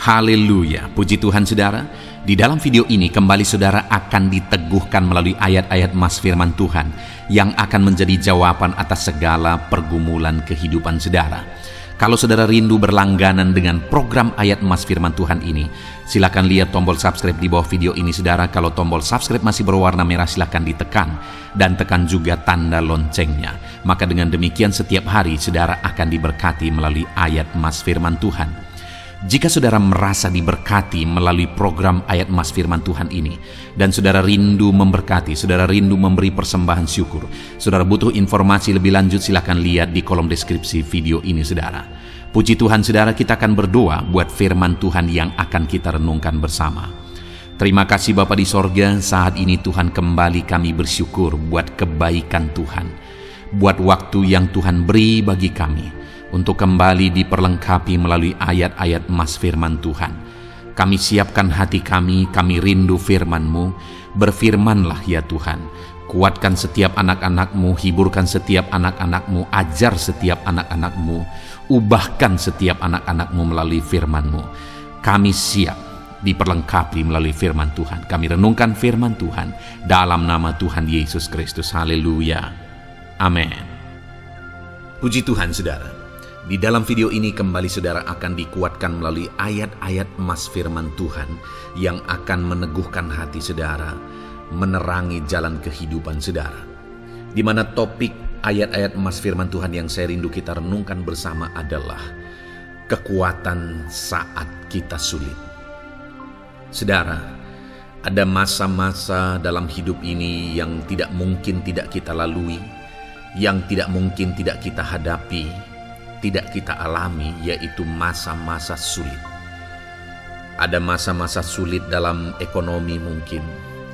Haleluya, puji Tuhan saudara. Di dalam video ini kembali saudara akan diteguhkan melalui ayat-ayat Mas firman Tuhan yang akan menjadi jawaban atas segala pergumulan kehidupan saudara. Kalau saudara rindu berlangganan dengan program ayat Mas firman Tuhan ini, silakan lihat tombol subscribe di bawah video ini saudara. Kalau tombol subscribe masih berwarna merah, silakan ditekan dan tekan juga tanda loncengnya. Maka dengan demikian setiap hari saudara akan diberkati melalui ayat Mas firman Tuhan. Jika saudara merasa diberkati melalui program ayat Mas firman Tuhan ini, dan saudara rindu memberkati, saudara rindu memberi persembahan syukur, saudara butuh informasi lebih lanjut, silakan lihat di kolom deskripsi video ini saudara. Puji Tuhan saudara, kita akan berdoa buat firman Tuhan yang akan kita renungkan bersama. Terima kasih Bapa di sorga, saat ini Tuhan kembali kami bersyukur buat kebaikan Tuhan, buat waktu yang Tuhan beri bagi kami untuk kembali diperlengkapi melalui ayat-ayat Mas firman Tuhan. Kami siapkan hati kami rindu firman-Mu. Berfirmanlah ya Tuhan. Kuatkan setiap anak-anak-Mu, hiburkan setiap anak-anak-Mu, ajar setiap anak-anak-Mu, ubahkan setiap anak-anak-Mu melalui firman-Mu. Kami siap diperlengkapi melalui firman Tuhan. Kami renungkan firman Tuhan dalam nama Tuhan Yesus Kristus. Haleluya. Amin. Puji Tuhan saudara. Di dalam video ini kembali saudara akan dikuatkan melalui ayat-ayat Mas firman Tuhan yang akan meneguhkan hati saudara, menerangi jalan kehidupan saudara. Di mana topik ayat-ayat Mas firman Tuhan yang saya rindu kita renungkan bersama adalah kekuatan saat kita sulit. Saudara, ada masa-masa dalam hidup ini yang tidak mungkin tidak kita lalui, yang tidak mungkin tidak kita hadapi, tidak kita alami, yaitu masa-masa sulit. Ada masa-masa sulit dalam ekonomi mungkin,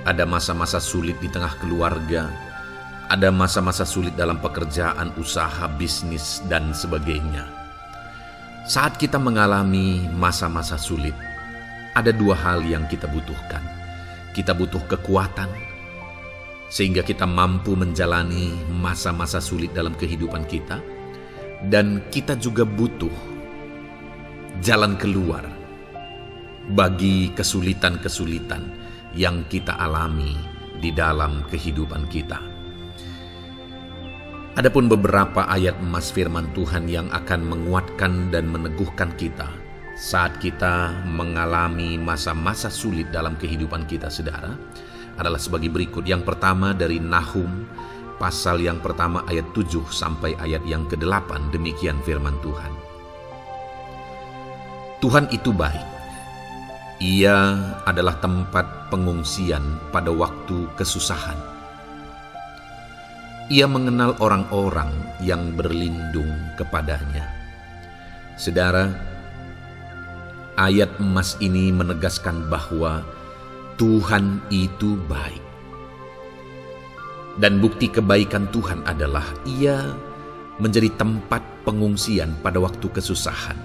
ada masa-masa sulit di tengah keluarga, ada masa-masa sulit dalam pekerjaan, usaha, bisnis, dan sebagainya. Saat kita mengalami masa-masa sulit, ada dua hal yang kita butuhkan. Kita butuh kekuatan, sehingga kita mampu menjalani masa-masa sulit dalam kehidupan kita. Dan kita juga butuh jalan keluar bagi kesulitan-kesulitan yang kita alami di dalam kehidupan kita. Adapun beberapa ayat Mas firman Tuhan yang akan menguatkan dan meneguhkan kita saat kita mengalami masa-masa sulit dalam kehidupan kita saudara adalah sebagai berikut. Yang pertama dari Nahum pasal yang pertama ayat 7 sampai ayat yang ke-8, demikian firman Tuhan. Tuhan itu baik. Ia adalah tempat pengungsian pada waktu kesusahan. Ia mengenal orang-orang yang berlindung kepadanya. Saudara, ayat emas ini menegaskan bahwa Tuhan itu baik. Dan bukti kebaikan Tuhan adalah Ia menjadi tempat pengungsian pada waktu kesusahan.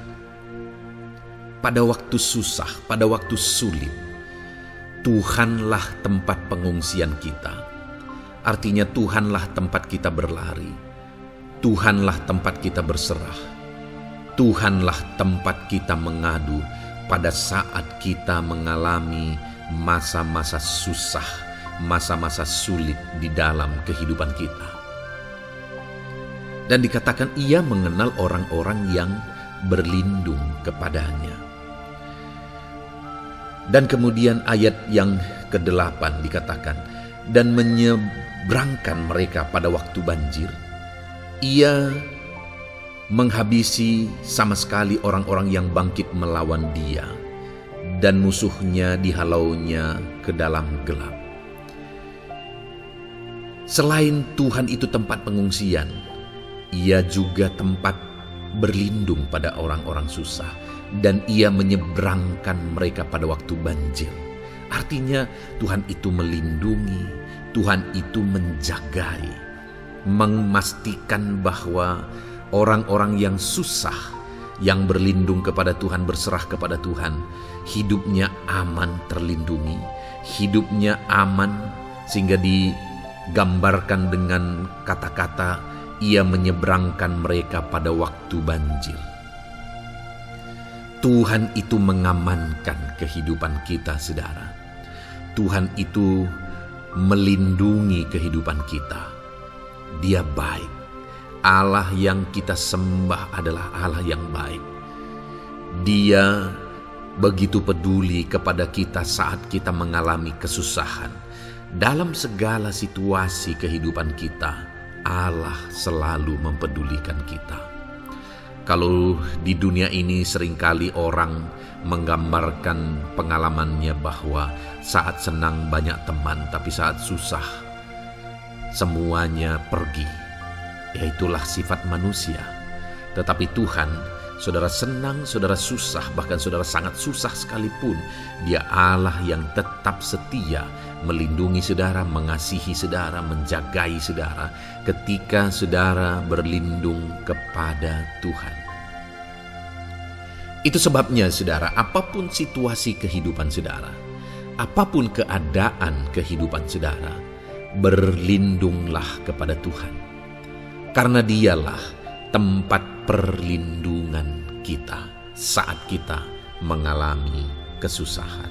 Pada waktu susah, pada waktu sulit, Tuhanlah tempat pengungsian kita. Artinya Tuhanlah tempat kita berlari. Tuhanlah tempat kita berserah. Tuhanlah tempat kita mengadu pada saat kita mengalami masa-masa susah, masa-masa sulit di dalam kehidupan kita. Dan dikatakan ia mengenal orang-orang yang berlindung kepadanya. Dan kemudian ayat yang ke-8 dikatakan, dan menyeberangkan mereka pada waktu banjir. Ia menghabisi sama sekali orang-orang yang bangkit melawan dia, dan musuhnya dihalaunya ke dalam gelap. Selain Tuhan itu tempat pengungsian, Ia juga tempat berlindung pada orang-orang susah, dan Ia menyeberangkan mereka pada waktu banjir. Artinya Tuhan itu melindungi, Tuhan itu menjagai, memastikan bahwa orang-orang yang susah, yang berlindung kepada Tuhan, berserah kepada Tuhan, hidupnya aman, terlindungi, hidupnya aman, sehingga digambarkan dengan kata-kata ia menyeberangkan mereka pada waktu banjir. Tuhan itu mengamankan kehidupan kita, saudara. Tuhan itu melindungi kehidupan kita. Dia baik. Allah yang kita sembah adalah Allah yang baik. Dia begitu peduli kepada kita saat kita mengalami kesusahan. Dalam segala situasi kehidupan kita, Allah selalu mempedulikan kita. Kalau di dunia ini seringkali orang menggambarkan pengalamannya bahwa saat senang banyak teman, tapi saat susah semuanya pergi. Ya, itulah sifat manusia. Tetapi Tuhan, saudara senang, saudara susah, bahkan saudara sangat susah sekalipun, Dia Allah yang tetap setia melindungi saudara, mengasihi saudara, menjagai saudara ketika saudara berlindung kepada Tuhan. Itu sebabnya saudara, apapun situasi kehidupan saudara, apapun keadaan kehidupan saudara, berlindunglah kepada Tuhan. Karena Dialah tempat perlindungan kita saat kita mengalami kesusahan.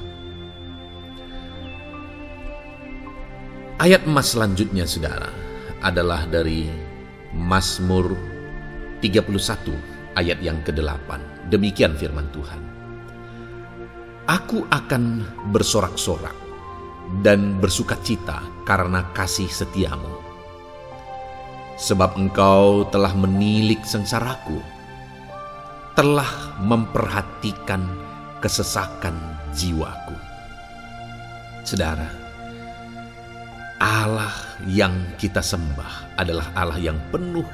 Ayat emas selanjutnya saudara adalah dari Mazmur 31 ayat yang ke-8. Demikian firman Tuhan. Aku akan bersorak-sorak dan bersukacita karena kasih setiamu. Sebab engkau telah menilik sengsaraku, telah memperhatikan kesesakan jiwaku. Saudara, Allah yang kita sembah adalah Allah yang penuh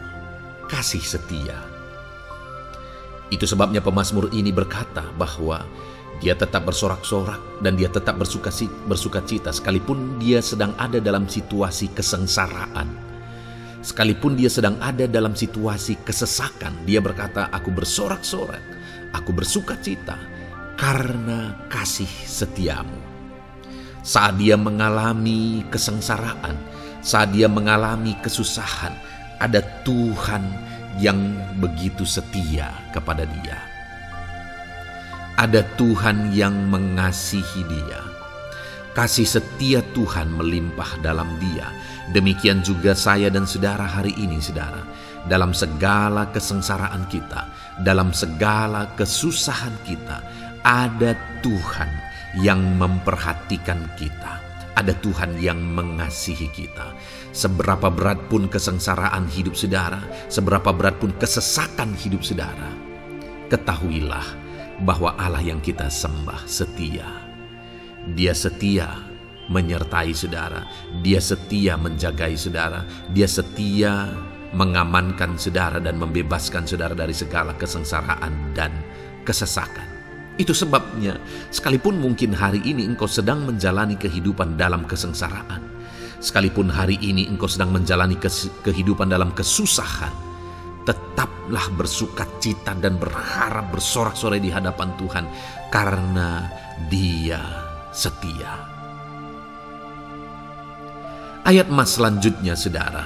kasih setia. Itu sebabnya pemazmur ini berkata bahwa dia tetap bersorak-sorak dan dia tetap bersukacita sekalipun dia sedang ada dalam situasi kesengsaraan. Sekalipun dia sedang ada dalam situasi kesesakan, dia berkata, aku bersorak-sorak, aku bersukacita karena kasih setiamu. Saat dia mengalami kesengsaraan, saat dia mengalami kesusahan, ada Tuhan yang begitu setia kepada dia. Ada Tuhan yang mengasihi dia. Kasih setia Tuhan melimpah dalam dia. Demikian juga saya dan saudara hari ini, saudara. Dalam segala kesengsaraan kita, dalam segala kesusahan kita, ada Tuhan yang memperhatikan kita. Ada Tuhan yang mengasihi kita. Seberapa berat pun kesengsaraan hidup saudara, seberapa berat pun kesesakan hidup saudara, ketahuilah bahwa Allah yang kita sembah setia. Dia setia menyertai saudara, Dia setia menjagai saudara, Dia setia mengamankan saudara dan membebaskan saudara dari segala kesengsaraan dan kesesakan. Itu sebabnya sekalipun mungkin hari ini engkau sedang menjalani kehidupan dalam kesengsaraan, sekalipun hari ini engkau sedang menjalani kehidupan dalam kesusahan, tetaplah bersukacita dan berharap bersorak-sorai di hadapan Tuhan karena Dia setia. Ayat emas selanjutnya saudara,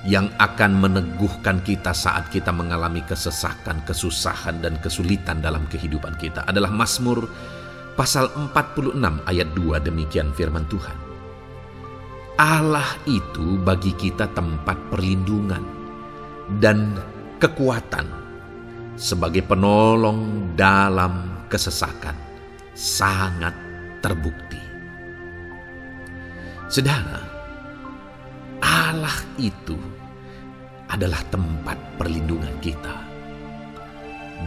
yang akan meneguhkan kita saat kita mengalami kesesakan, kesusahan, dan kesulitan dalam kehidupan kita adalah Mazmur pasal 46 ayat 2. Demikian firman Tuhan. Allah itu bagi kita tempat perlindungan dan kekuatan sebagai penolong dalam kesesakan, sangat terbukti. Saudara, Allah itu adalah tempat perlindungan kita.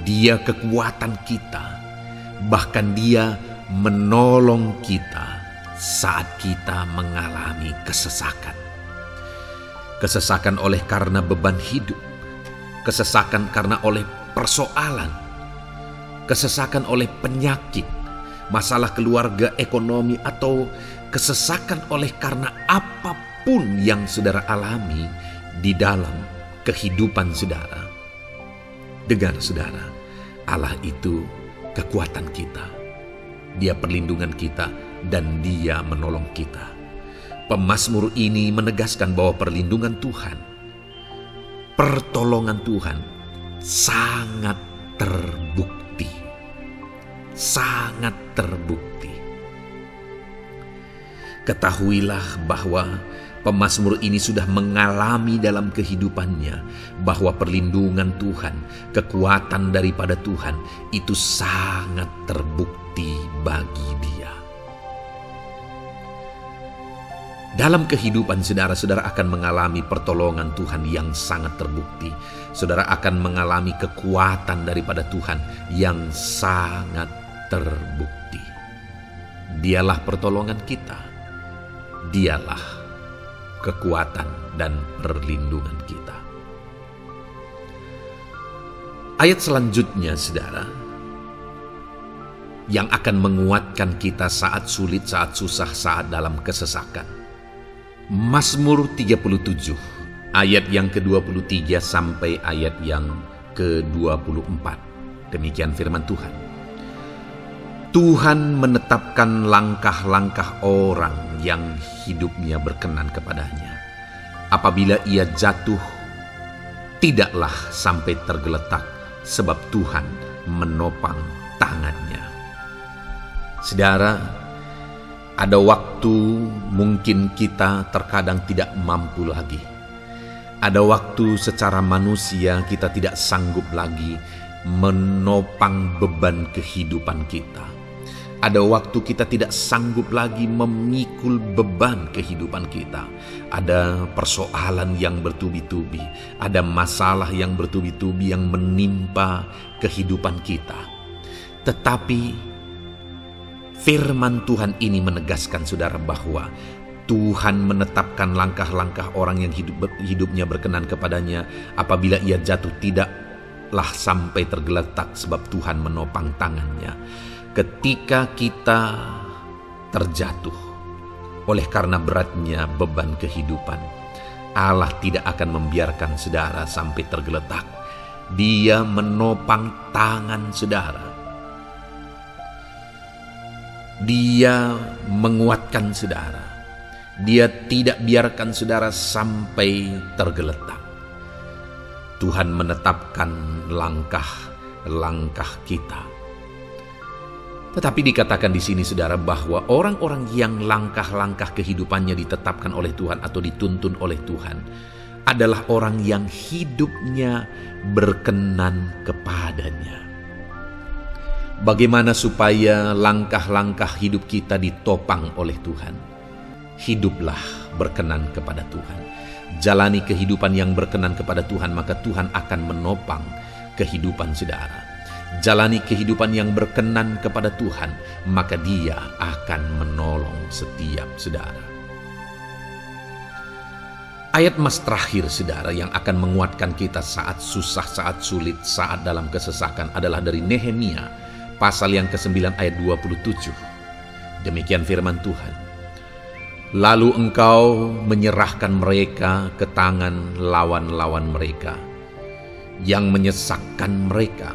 Dia kekuatan kita, bahkan Dia menolong kita saat kita mengalami kesesakan. Kesesakan oleh karena beban hidup, kesesakan karena oleh persoalan, kesesakan oleh penyakit, masalah keluarga, ekonomi, atau kesesakan oleh karena apapun yang saudara alami di dalam kehidupan saudara. Dengar saudara, Allah itu kekuatan kita, Dia perlindungan kita, dan Dia menolong kita. Pemazmur ini menegaskan bahwa perlindungan Tuhan, pertolongan Tuhan sangat terbukti. sangat terbukti. Ketahuilah bahwa pemazmur ini sudah mengalami dalam kehidupannya bahwa perlindungan Tuhan, kekuatan daripada Tuhan itu sangat terbukti bagi dia. Dalam kehidupan saudara akan mengalami pertolongan Tuhan yang sangat terbukti. Saudara akan mengalami kekuatan daripada Tuhan yang sangat terbukti. Dialah pertolongan kita. Dialah kekuatan dan perlindungan kita. Ayat selanjutnya saudara, yang akan menguatkan kita saat sulit, saat susah, saat dalam kesesakan. Mazmur 37 ayat yang ke-23 sampai ayat yang ke-24. Demikian firman Tuhan. Tuhan menetapkan langkah-langkah orang yang hidupnya berkenan kepadanya. Apabila ia jatuh, tidaklah sampai tergeletak, sebab Tuhan menopang tangannya. Saudara, ada waktu mungkin kita terkadang tidak mampu lagi. Ada waktu secara manusia kita tidak sanggup lagi menopang beban kehidupan kita. Ada waktu kita tidak sanggup lagi memikul beban kehidupan kita. Ada persoalan yang bertubi-tubi, ada masalah yang bertubi-tubi yang menimpa kehidupan kita. Tetapi firman Tuhan ini menegaskan saudara bahwa Tuhan menetapkan langkah-langkah orang yang hidupnya berkenan kepadanya. Apabila ia jatuh, tidaklah sampai tergeletak, sebab Tuhan menopang tangannya. Ketika kita terjatuh oleh karena beratnya beban kehidupan, Allah tidak akan membiarkan saudara sampai tergeletak. Dia menopang tangan saudara. Dia menguatkan saudara. Dia tidak biarkan saudara sampai tergeletak. Tuhan menetapkan langkah-langkah kita. Tetapi dikatakan di sini saudara bahwa orang-orang yang langkah-langkah kehidupannya ditetapkan oleh Tuhan atau dituntun oleh Tuhan adalah orang yang hidupnya berkenan kepadanya. Bagaimana supaya langkah-langkah hidup kita ditopang oleh Tuhan? Hiduplah berkenan kepada Tuhan. Jalani kehidupan yang berkenan kepada Tuhan, maka Tuhan akan menopang kehidupan saudara. Jalani kehidupan yang berkenan kepada Tuhan, maka Dia akan menolong setiap saudara. Ayat mas terakhir saudara yang akan menguatkan kita saat susah, saat sulit, saat dalam kesesakan adalah dari Nehemia pasal yang ke-9 ayat 27. Demikian firman Tuhan. Lalu engkau menyerahkan mereka ke tangan lawan-lawan mereka yang menyesakkan mereka.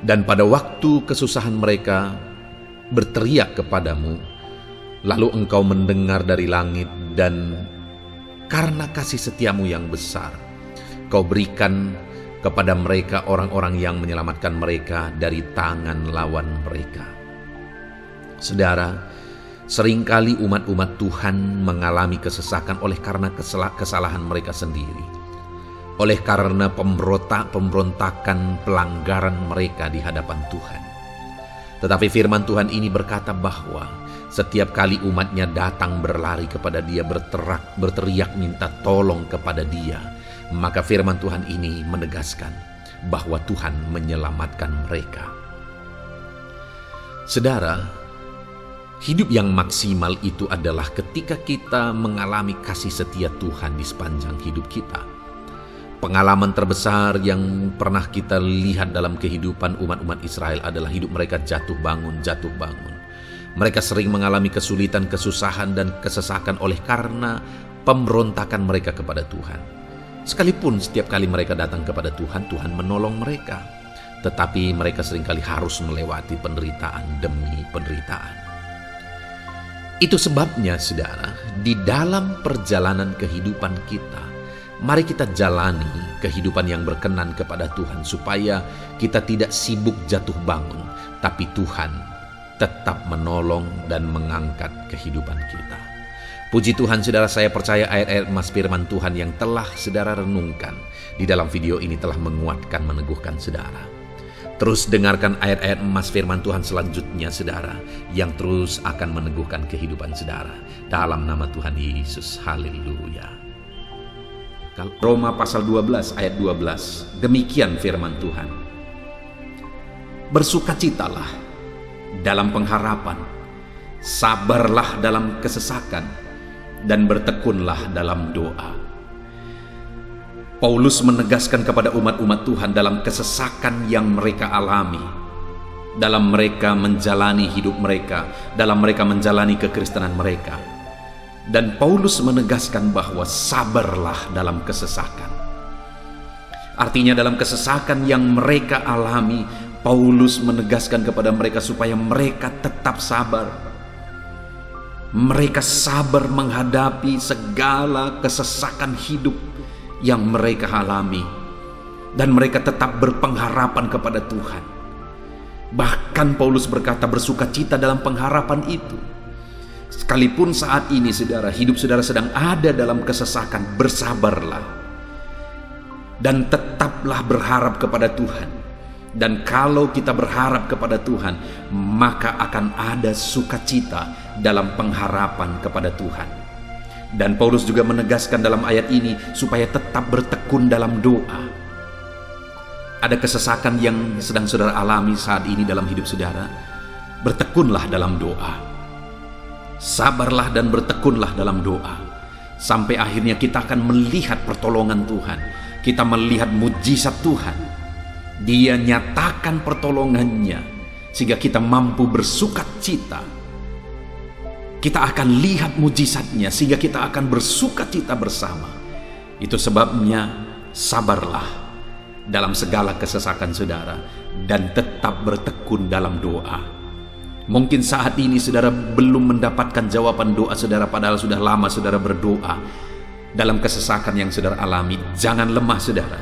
Dan pada waktu kesusahan mereka berteriak kepadamu, lalu engkau mendengar dari langit, dan karena kasih setiamu yang besar, kau berikan kepada mereka orang-orang yang menyelamatkan mereka dari tangan lawan mereka. Saudara, seringkali umat-umat Tuhan mengalami kesesakan oleh karena kesalahan mereka sendiri. Oleh karena pemberontakan, pelanggaran mereka di hadapan Tuhan. Tetapi firman Tuhan ini berkata bahwa setiap kali umatnya datang berlari kepada Dia, berteriak minta tolong kepada Dia, maka firman Tuhan ini menegaskan bahwa Tuhan menyelamatkan mereka. Saudara, hidup yang maksimal itu adalah ketika kita mengalami kasih setia Tuhan di sepanjang hidup kita. Pengalaman terbesar yang pernah kita lihat dalam kehidupan umat-umat Israel adalah hidup mereka jatuh bangun, jatuh bangun. Mereka sering mengalami kesulitan, kesusahan, dan kesesakan oleh karena pemberontakan mereka kepada Tuhan. Sekalipun setiap kali mereka datang kepada Tuhan, Tuhan menolong mereka. Tetapi mereka seringkali harus melewati penderitaan demi penderitaan. Itu sebabnya saudara, di dalam perjalanan kehidupan kita, Mari kita jalani kehidupan yang berkenan kepada Tuhan supaya kita tidak sibuk jatuh bangun, tapi Tuhan tetap menolong dan mengangkat kehidupan kita. Puji Tuhan, saudara, saya percaya ayat-ayat emas firman Tuhan yang telah saudara renungkan di dalam video ini telah menguatkan, meneguhkan saudara. Terus dengarkan ayat-ayat emas firman Tuhan selanjutnya, saudara, yang terus akan meneguhkan kehidupan saudara. Dalam nama Tuhan Yesus, haleluya. Roma pasal 12 ayat 12, demikian firman Tuhan. Bersukacitalah dalam pengharapan, sabarlah dalam kesesakan, dan bertekunlah dalam doa. Paulus menegaskan kepada umat-umat Tuhan dalam kesesakan yang mereka alami, dalam mereka menjalani hidup mereka, dalam mereka menjalani kekristenan mereka. Dan Paulus menegaskan bahwa sabarlah dalam kesesakan. Artinya dalam kesesakan yang mereka alami, Paulus menegaskan kepada mereka supaya mereka tetap sabar. Mereka sabar menghadapi segala kesesakan hidup yang mereka alami. Dan mereka tetap berpengharapan kepada Tuhan. Bahkan Paulus berkata bersukacita dalam pengharapan itu. Sekalipun saat ini saudara, hidup saudara sedang ada dalam kesesakan, bersabarlah. Dan tetaplah berharap kepada Tuhan. Dan kalau kita berharap kepada Tuhan, maka akan ada sukacita dalam pengharapan kepada Tuhan. Dan Paulus juga menegaskan dalam ayat ini supaya tetap bertekun dalam doa. Ada kesesakan yang sedang saudara alami saat ini dalam hidup saudara, bertekunlah dalam doa. Sabarlah dan bertekunlah dalam doa. Sampai akhirnya kita akan melihat pertolongan Tuhan. Kita melihat mujizat Tuhan. Dia nyatakan pertolongannya sehingga kita mampu bersukacita. Kita akan lihat mujizatnya sehingga kita akan bersukacita bersama. Itu sebabnya sabarlah dalam segala kesesakan saudara dan tetap bertekun dalam doa. Mungkin saat ini saudara belum mendapatkan jawaban doa saudara, padahal sudah lama saudara berdoa. Dalam kesesakan yang saudara alami, jangan lemah saudara.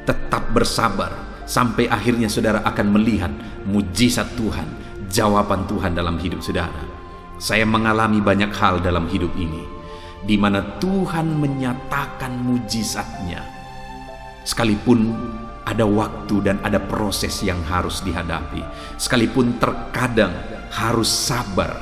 Tetap bersabar sampai akhirnya saudara akan melihat mujizat Tuhan, jawaban Tuhan dalam hidup saudara. Saya mengalami banyak hal dalam hidup ini, di mana Tuhan menyatakan mujizatnya. Sekalipun ada waktu dan ada proses yang harus dihadapi, sekalipun terkadang harus sabar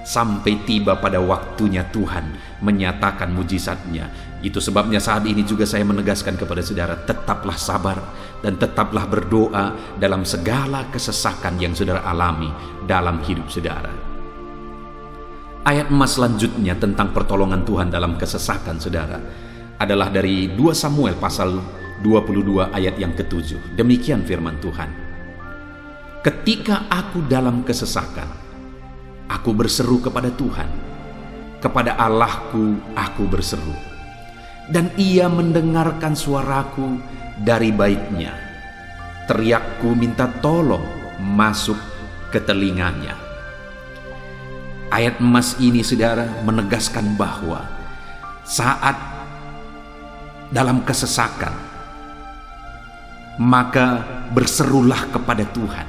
sampai tiba pada waktunya Tuhan menyatakan mujizatnya. Itu sebabnya saat ini juga saya menegaskan kepada saudara, tetaplah sabar dan tetaplah berdoa dalam segala kesesakan yang saudara alami dalam hidup saudara. Ayat emas selanjutnya tentang pertolongan Tuhan dalam kesesakan saudara adalah dari 2 Samuel pasal 22 ayat yang ke-7. Demikian firman Tuhan. Ketika aku dalam kesesakan, aku berseru kepada Tuhan. Kepada Allahku aku berseru. Dan ia mendengarkan suaraku dari baitnya. Teriakku minta tolong masuk ke telinganya. Ayat emas ini saudara menegaskan bahwa saat dalam kesesakan, maka berserulah kepada Tuhan.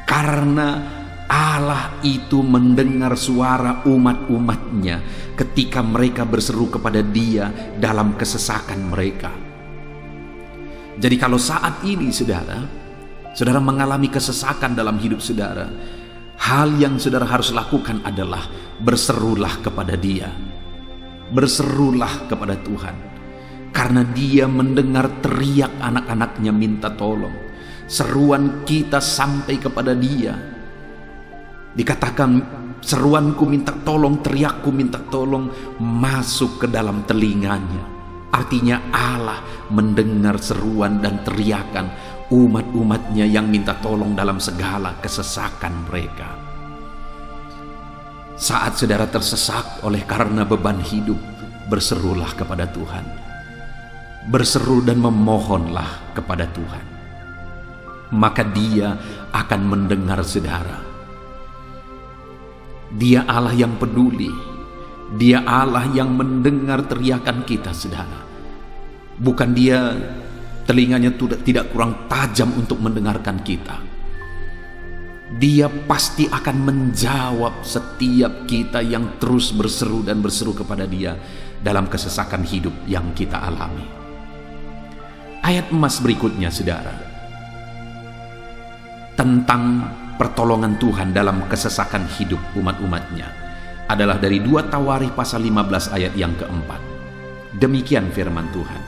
Karena Allah itu mendengar suara umat-umatnya ketika mereka berseru kepada Dia dalam kesesakan mereka. Jadi kalau saat ini saudara mengalami kesesakan dalam hidup saudara, hal yang saudara harus lakukan adalah berserulah kepada Dia. Berserulah kepada Tuhan. Karena Dia mendengar teriak anak-anaknya minta tolong. Seruan kita sampai kepada Dia. Dikatakan seruanku minta tolong, teriakku minta tolong masuk ke dalam telinganya. Artinya Allah mendengar seruan dan teriakan umat-umatnya yang minta tolong dalam segala kesesakan mereka. Saat saudara tersesak oleh karena beban hidup, berserulah kepada Tuhan. Berseru dan memohonlah kepada Tuhan. Maka Dia akan mendengar saudara. Dia Allah yang peduli. Dia Allah yang mendengar teriakan kita, saudara. Bukan Dia telinganya tidak kurang tajam untuk mendengarkan kita. Dia pasti akan menjawab setiap kita yang terus berseru dan berseru kepada Dia dalam kesesakan hidup yang kita alami. Ayat emas berikutnya, saudara, tentang pertolongan Tuhan dalam kesesakan hidup umat-umatnya adalah dari 2 Tawarikh pasal 15 ayat yang keempat. Demikian firman Tuhan.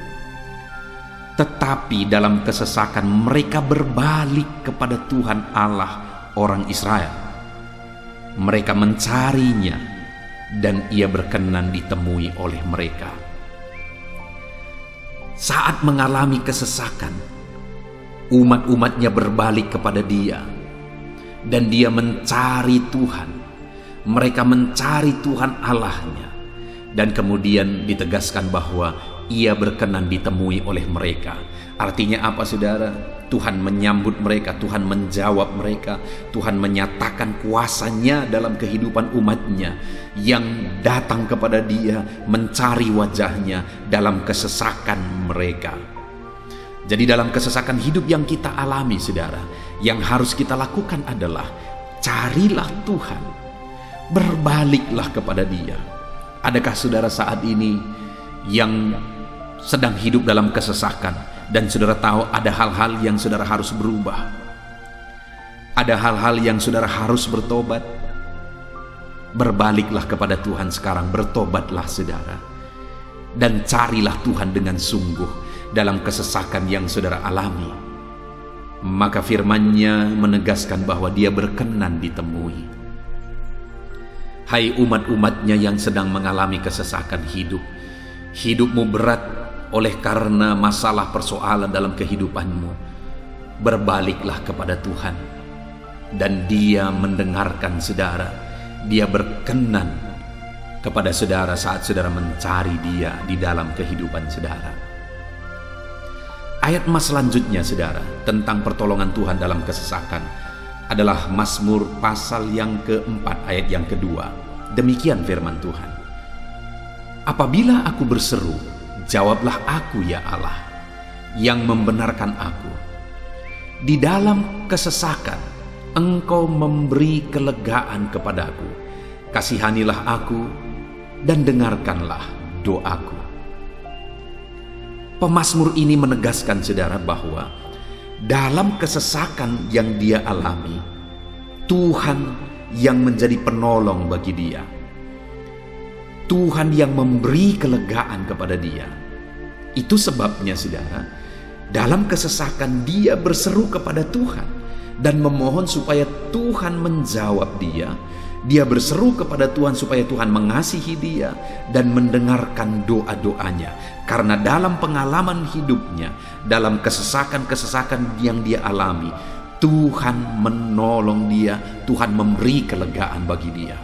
Tetapi dalam kesesakan mereka berbalik kepada Tuhan Allah orang Israel. Mereka mencarinya dan Ia berkenan ditemui oleh mereka. Saat mengalami kesesakan, umat-umatnya berbalik kepada Dia dan Dia mencari Tuhan. Mereka mencari Tuhan Allahnya, dan kemudian ditegaskan bahwa Ia berkenan ditemui oleh mereka. Artinya apa, saudara? Tuhan menyambut mereka, Tuhan menjawab mereka, Tuhan menyatakan kuasa-Nya dalam kehidupan umat-Nya yang datang kepada Dia, mencari wajah-Nya dalam kesesakan mereka. Jadi dalam kesesakan hidup yang kita alami, saudara, yang harus kita lakukan adalah carilah Tuhan, berbaliklah kepada Dia. Adakah saudara saat ini yang sedang hidup dalam kesesakan dan saudara tahu ada hal-hal yang saudara harus berubah, ada hal-hal yang saudara harus bertobat? Berbaliklah kepada Tuhan sekarang, bertobatlah saudara, dan carilah Tuhan dengan sungguh dalam kesesakan yang saudara alami. Maka firman-Nya menegaskan bahwa Dia berkenan ditemui. Hai umat-umat-Nya yang sedang mengalami kesesakan hidup, hidupmu berat oleh karena masalah persoalan dalam kehidupanmu, berbaliklah kepada Tuhan dan Dia mendengarkan saudara. Dia berkenan kepada saudara saat saudara mencari Dia di dalam kehidupan saudara. Ayat emas selanjutnya, saudara, tentang pertolongan Tuhan dalam kesesakan adalah Mazmur pasal yang keempat ayat yang kedua. Demikian firman Tuhan. Apabila aku berseru, jawablah aku ya Allah, yang membenarkan aku. Di dalam kesesakan, Engkau memberi kelegaan kepadaku. Kasihanilah aku dan dengarkanlah doaku. Pemazmur ini menegaskan saudara bahwa dalam kesesakan yang dia alami, Tuhan yang menjadi penolong bagi dia. Tuhan yang memberi kelegaan kepada dia. Itu sebabnya saudara, dalam kesesakan dia berseru kepada Tuhan dan memohon supaya Tuhan menjawab dia. Dia berseru kepada Tuhan supaya Tuhan mengasihi dia dan mendengarkan doa-doanya. Karena dalam pengalaman hidupnya, dalam kesesakan-kesesakan yang dia alami, Tuhan menolong dia, Tuhan memberi kelegaan bagi dia.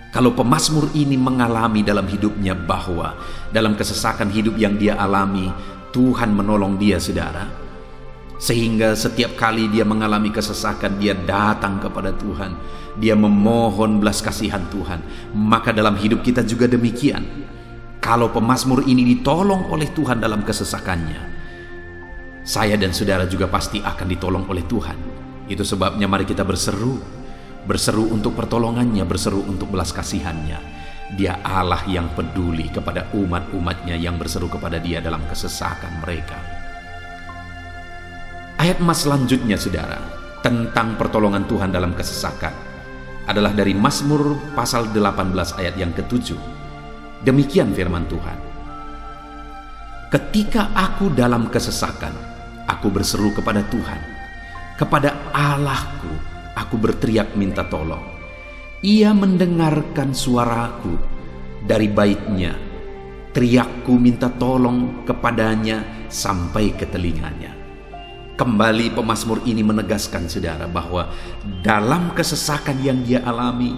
Kalau pemazmur ini mengalami dalam hidupnya bahwa dalam kesesakan hidup yang dia alami, Tuhan menolong dia, saudara, sehingga setiap kali dia mengalami kesesakan, dia datang kepada Tuhan, dia memohon belas kasihan Tuhan. Maka dalam hidup kita juga demikian. Kalau pemazmur ini ditolong oleh Tuhan dalam kesesakannya, saya dan saudara juga pasti akan ditolong oleh Tuhan. Itu sebabnya mari kita berseru untuk pertolongannya, berseru untuk belas kasihannya. Dia Allah yang peduli kepada umat-umatnya yang berseru kepada dia dalam kesesakan mereka. Ayat emas selanjutnya, saudara, tentang pertolongan Tuhan dalam kesesakan adalah dari Mazmur pasal 18 ayat yang ke-7. Demikian firman Tuhan. Ketika aku dalam kesesakan, aku berseru kepada Tuhan, kepada Allahku aku berteriak minta tolong. Ia mendengarkan suaraku dari bait-Nya. Teriakku minta tolong kepadanya sampai ke telinganya. Kembali pemazmur ini menegaskan saudara bahwa dalam kesesakan yang dia alami,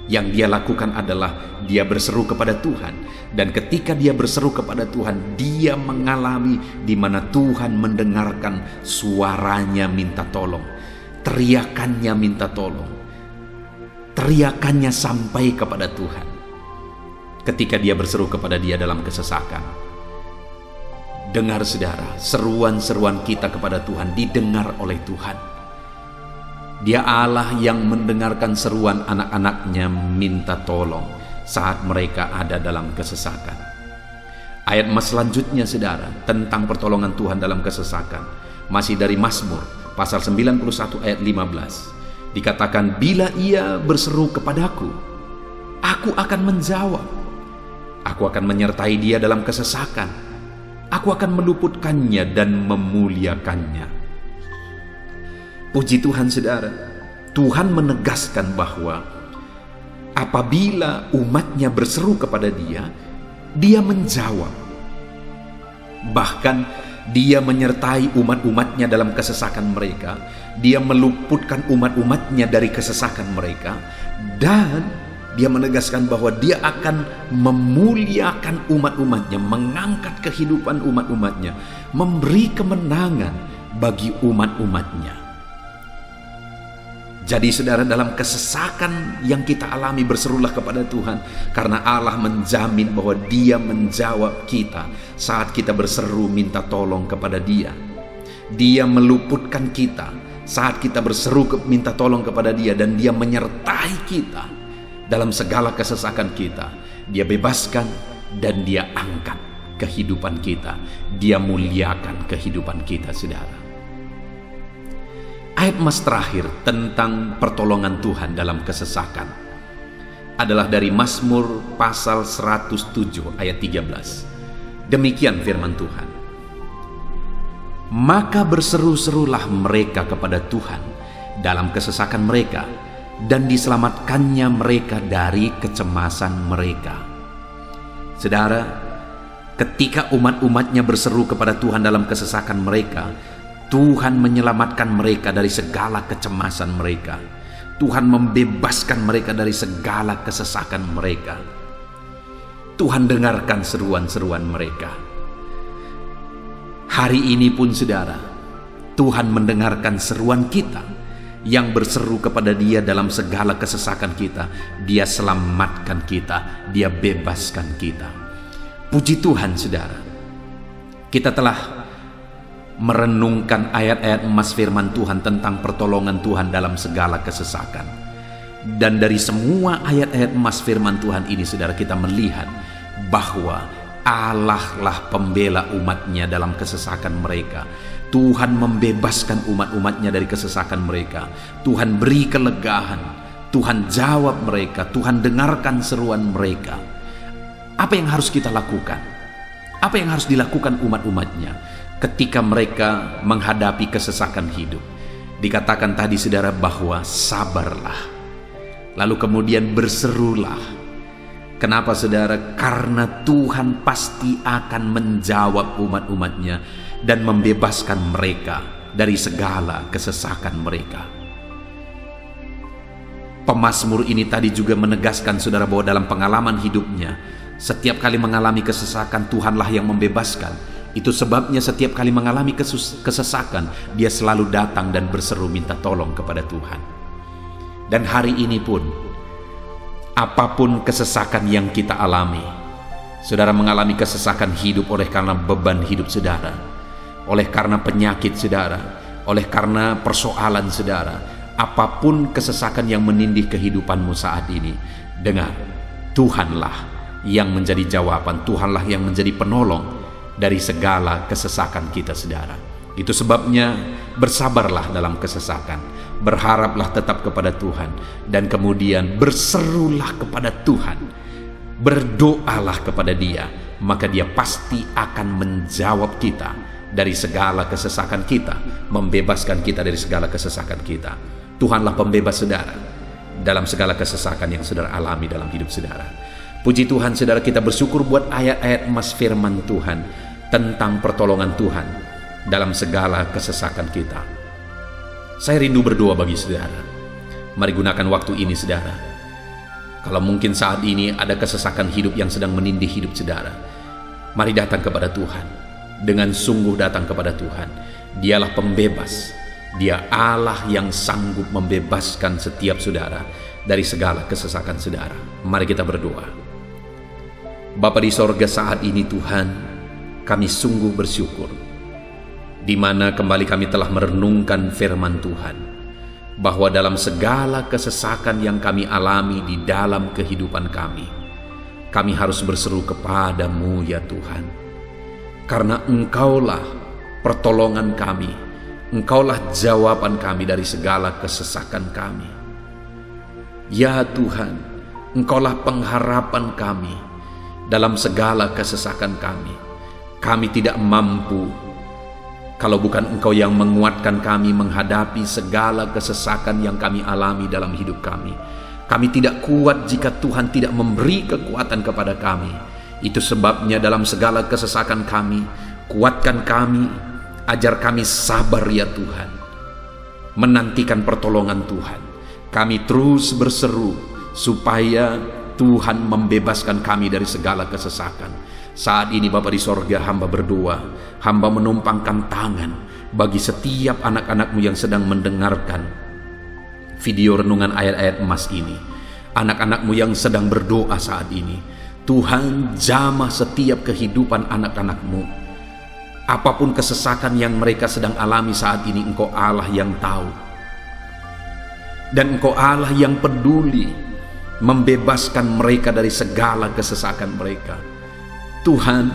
yang dia lakukan adalah dia berseru kepada Tuhan. Dan ketika dia berseru kepada Tuhan, dia mengalami di mana Tuhan mendengarkan suaranya minta tolong, teriakannya minta tolong, teriakannya sampai kepada Tuhan. ketika dia berseru kepada dia dalam kesesakan. Dengar saudara, seruan-seruan kita kepada Tuhan didengar oleh Tuhan. Dia Allah yang mendengarkan seruan anak-anaknya minta tolong saat mereka ada dalam kesesakan. Ayat selanjutnya saudara, tentang pertolongan Tuhan dalam kesesakan, masih dari Mazmur pasal 91 ayat 15. Dikatakan, bila ia berseru kepadaku, aku akan menjawab. Aku akan menyertai dia dalam kesesakan. Aku akan meluputkannya dan memuliakannya. Puji Tuhan saudara, Tuhan menegaskan bahwa apabila umatnya berseru kepada dia, dia menjawab. Bahkan dia menyertai umat-umatnya dalam kesesakan mereka. Dia meluputkan umat-umatnya dari kesesakan mereka. Dan dia menegaskan bahwa dia akan memuliakan umat-umatnya, mengangkat kehidupan umat-umatnya, memberi kemenangan bagi umat-umatnya. Jadi saudara, dalam kesesakan yang kita alami, berserulah kepada Tuhan, karena Allah menjamin bahwa dia menjawab kita saat kita berseru minta tolong kepada dia. Dia meluputkan kita saat kita berseru minta tolong kepada dia, dan dia menyertai kita dalam segala kesesakan kita. Dia bebaskan dan dia angkat kehidupan kita. Dia muliakan kehidupan kita saudara. Ayat terakhir tentang pertolongan Tuhan dalam kesesakan adalah dari Mazmur pasal 107 ayat 13. Demikian firman Tuhan. Maka berseru-serulah mereka kepada Tuhan dalam kesesakan mereka, dan diselamatkannya mereka dari kecemasan mereka. Saudara, ketika umat-umatnya berseru kepada Tuhan dalam kesesakan mereka, Tuhan menyelamatkan mereka dari segala kecemasan mereka. Tuhan membebaskan mereka dari segala kesesakan mereka. Tuhan dengarkan seruan-seruan mereka. Hari ini pun saudara, Tuhan mendengarkan seruan kita yang berseru kepada dia dalam segala kesesakan kita. Dia selamatkan kita, dia bebaskan kita. Puji Tuhan saudara, kita telah merenungkan ayat-ayat emas firman Tuhan tentang pertolongan Tuhan dalam segala kesesakan. Dan dari semua ayat-ayat emas firman Tuhan ini saudara, kita melihat bahwa Allah lah pembela umatnya dalam kesesakan mereka. Tuhan membebaskan umat-umatnya dari kesesakan mereka. Tuhan beri kelegaan, Tuhan jawab mereka, Tuhan dengarkan seruan mereka. Apa yang harus kita lakukan? Apa yang harus dilakukan umat-umatnya ketika mereka menghadapi kesesakan hidup? Dikatakan tadi saudara bahwa sabarlah, lalu kemudian berserulah. Kenapa saudara? Karena Tuhan pasti akan menjawab umat-umatnya dan membebaskan mereka dari segala kesesakan mereka. Pemazmur ini tadi juga menegaskan saudara bahwa dalam pengalaman hidupnya, setiap kali mengalami kesesakan, Tuhanlah yang membebaskan. Itu sebabnya setiap kali mengalami kesesakan, dia selalu datang dan berseru minta tolong kepada Tuhan. Dan hari ini pun, apapun kesesakan yang kita alami, saudara mengalami kesesakan hidup oleh karena beban hidup saudara, oleh karena penyakit saudara, oleh karena persoalan saudara, apapun kesesakan yang menindih kehidupanmu saat ini, dengar, Tuhanlah yang menjadi jawaban, Tuhanlah yang menjadi penolong dari segala kesesakan kita saudara. Itu sebabnya bersabarlah dalam kesesakan, berharaplah tetap kepada Tuhan, dan kemudian berserulah kepada Tuhan, berdoalah kepada dia, maka dia pasti akan menjawab kita dari segala kesesakan kita, membebaskan kita dari segala kesesakan kita. Tuhanlah pembebas saudara dalam segala kesesakan yang saudara alami dalam hidup saudara. Puji Tuhan saudara, kita bersyukur buat ayat-ayat emas firman Tuhan tentang pertolongan Tuhan dalam segala kesesakan kita. Saya rindu berdoa bagi saudara. Mari gunakan waktu ini saudara. Kalau mungkin saat ini ada kesesakan hidup yang sedang menindih hidup saudara, mari datang kepada Tuhan. Dengan sungguh datang kepada Tuhan. Dialah pembebas. Dia Allah yang sanggup membebaskan setiap saudara dari segala kesesakan saudara. Mari kita berdoa. Bapa di sorga, saat ini Tuhan, kami sungguh bersyukur, di mana kembali kami telah merenungkan firman Tuhan, bahwa dalam segala kesesakan yang kami alami di dalam kehidupan kami harus berseru kepadamu ya Tuhan. Karena Engkaulah pertolongan kami, Engkaulah jawaban kami dari segala kesesakan kami. Ya Tuhan, Engkaulah pengharapan kami dalam segala kesesakan kami. Kami tidak mampu kalau bukan Engkau yang menguatkan kami menghadapi segala kesesakan yang kami alami dalam hidup kami. Kami tidak kuat jika Tuhan tidak memberi kekuatan kepada kami. Itu sebabnya dalam segala kesesakan kami, kuatkan kami, ajar kami sabar ya Tuhan, menantikan pertolongan Tuhan. Kami terus berseru supaya Tuhan membebaskan kami dari segala kesesakan. Saat ini Bapa di sorga, hamba berdoa, hamba menumpangkan tangan bagi setiap anak-anak-Mu yang sedang mendengarkan video renungan ayat-ayat emas ini. Anak-anak-Mu yang sedang berdoa saat ini, Tuhan jamah setiap kehidupan anak-anak-Mu. Apapun kesesakan yang mereka sedang alami saat ini, Engkau Allah yang tahu. Dan Engkau Allah yang peduli membebaskan mereka dari segala kesesakan mereka. Tuhan,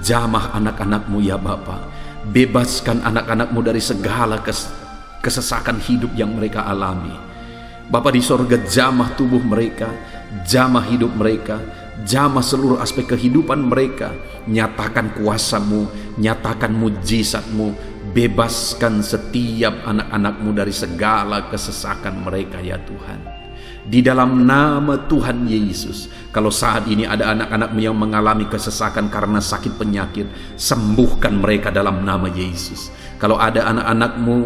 jamah anak-anak-Mu ya Bapa. Bebaskan anak-anak-Mu dari segala kesesakan hidup yang mereka alami. Bapa di sorga, jamah tubuh mereka, jamah hidup mereka, jamah seluruh aspek kehidupan mereka. Nyatakan kuasa-Mu, nyatakan mujizat-Mu. Bebaskan setiap anak-anak-Mu dari segala kesesakan mereka ya Tuhan. Di dalam nama Tuhan Yesus, kalau saat ini ada anak-anak-Mu yang mengalami kesesakan karena sakit penyakit, sembuhkan mereka dalam nama Yesus. Kalau ada anak-anak-Mu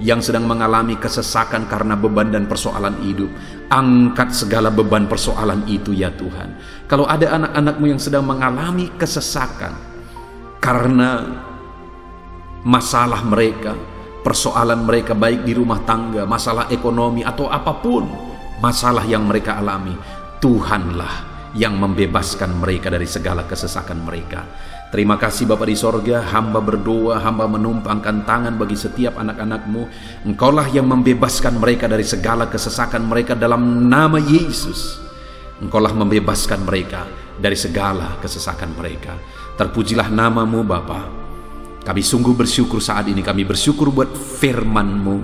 yang sedang mengalami kesesakan karena beban dan persoalan hidup, angkat segala beban persoalan itu ya Tuhan. Kalau ada anak-anak-Mu yang sedang mengalami kesesakan karena masalah mereka, persoalan mereka baik di rumah tangga, masalah ekonomi atau apapun masalah yang mereka alami, Tuhanlah yang membebaskan mereka dari segala kesesakan mereka. Terima kasih Bapa di sorga, hamba berdoa, hamba menumpangkan tangan bagi setiap anak-anak-Mu. Engkaulah yang membebaskan mereka dari segala kesesakan mereka dalam nama Yesus. Engkaulah membebaskan mereka dari segala kesesakan mereka. Terpujilah nama-Mu Bapa. Kami sungguh bersyukur saat ini. Kami bersyukur buat firman-Mu,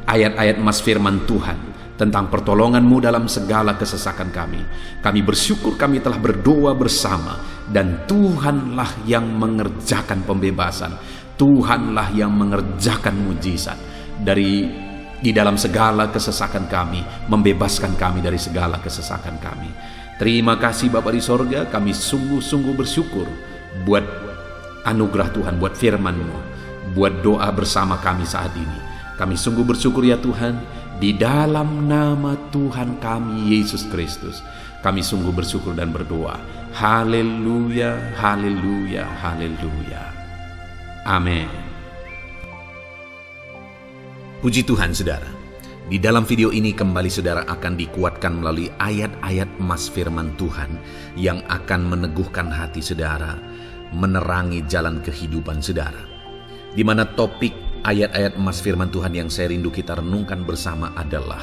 ayat-ayat emas firman Tuhan tentang pertolongan-Mu dalam segala kesesakan kami. Kami bersyukur kami telah berdoa bersama, dan Tuhanlah yang mengerjakan pembebasan. Tuhanlah yang mengerjakan mujizat di dalam segala kesesakan kami, membebaskan kami dari segala kesesakan kami. Terima kasih Bapa di sorga, kami sungguh-sungguh bersyukur buat anugerah Tuhan, buat firman-Mu, buat doa bersama kami saat ini. Kami sungguh bersyukur ya Tuhan. Di dalam nama Tuhan kami Yesus Kristus, kami sungguh bersyukur dan berdoa. Haleluya, haleluya, haleluya. Amin. Puji Tuhan saudara. Di dalam video ini kembali saudara akan dikuatkan melalui ayat-ayat emas firman Tuhan yang akan meneguhkan hati saudara, menerangi jalan kehidupan saudara. Di mana topik ayat-ayat emas firman Tuhan yang saya rindu kita renungkan bersama adalah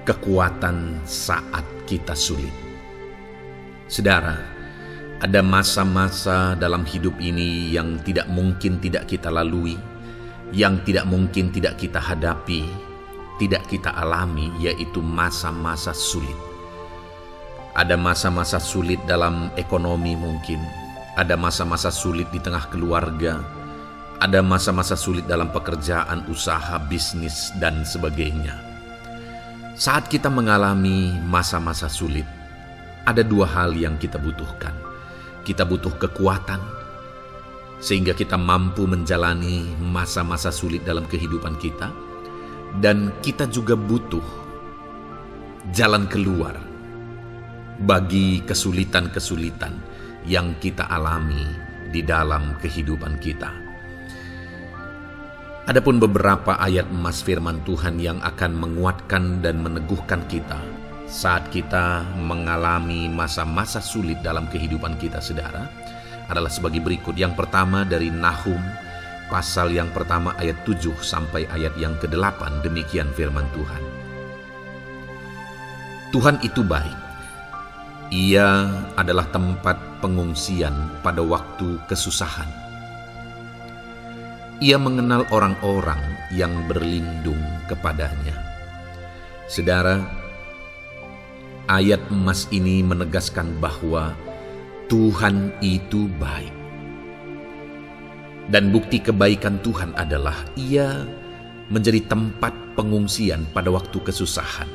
kekuatan saat kita sulit. Saudara, ada masa-masa dalam hidup ini yang tidak mungkin tidak kita lalui, yang tidak mungkin tidak kita hadapi, tidak kita alami, yaitu masa-masa sulit. Ada masa-masa sulit dalam ekonomi mungkin, ada masa-masa sulit di tengah keluarga, ada masa-masa sulit dalam pekerjaan, usaha, bisnis, dan sebagainya. Saat kita mengalami masa-masa sulit, ada dua hal yang kita butuhkan. Kita butuh kekuatan, sehingga kita mampu menjalani masa-masa sulit dalam kehidupan kita. Dan kita juga butuh jalan keluar bagi kesulitan-kesulitan yang kita alami di dalam kehidupan kita. Adapun beberapa ayat emas firman Tuhan yang akan menguatkan dan meneguhkan kita saat kita mengalami masa-masa sulit dalam kehidupan kita, saudara, adalah sebagai berikut. Yang pertama dari Nahum pasal yang pertama ayat 7 sampai ayat yang ke-8. Demikian firman Tuhan. Tuhan itu baik. Ia adalah tempat pengungsian pada waktu kesusahan. Ia mengenal orang-orang yang berlindung kepadanya. Saudara, ayat emas ini menegaskan bahwa Tuhan itu baik. Dan bukti kebaikan Tuhan adalah Ia menjadi tempat pengungsian pada waktu kesusahan.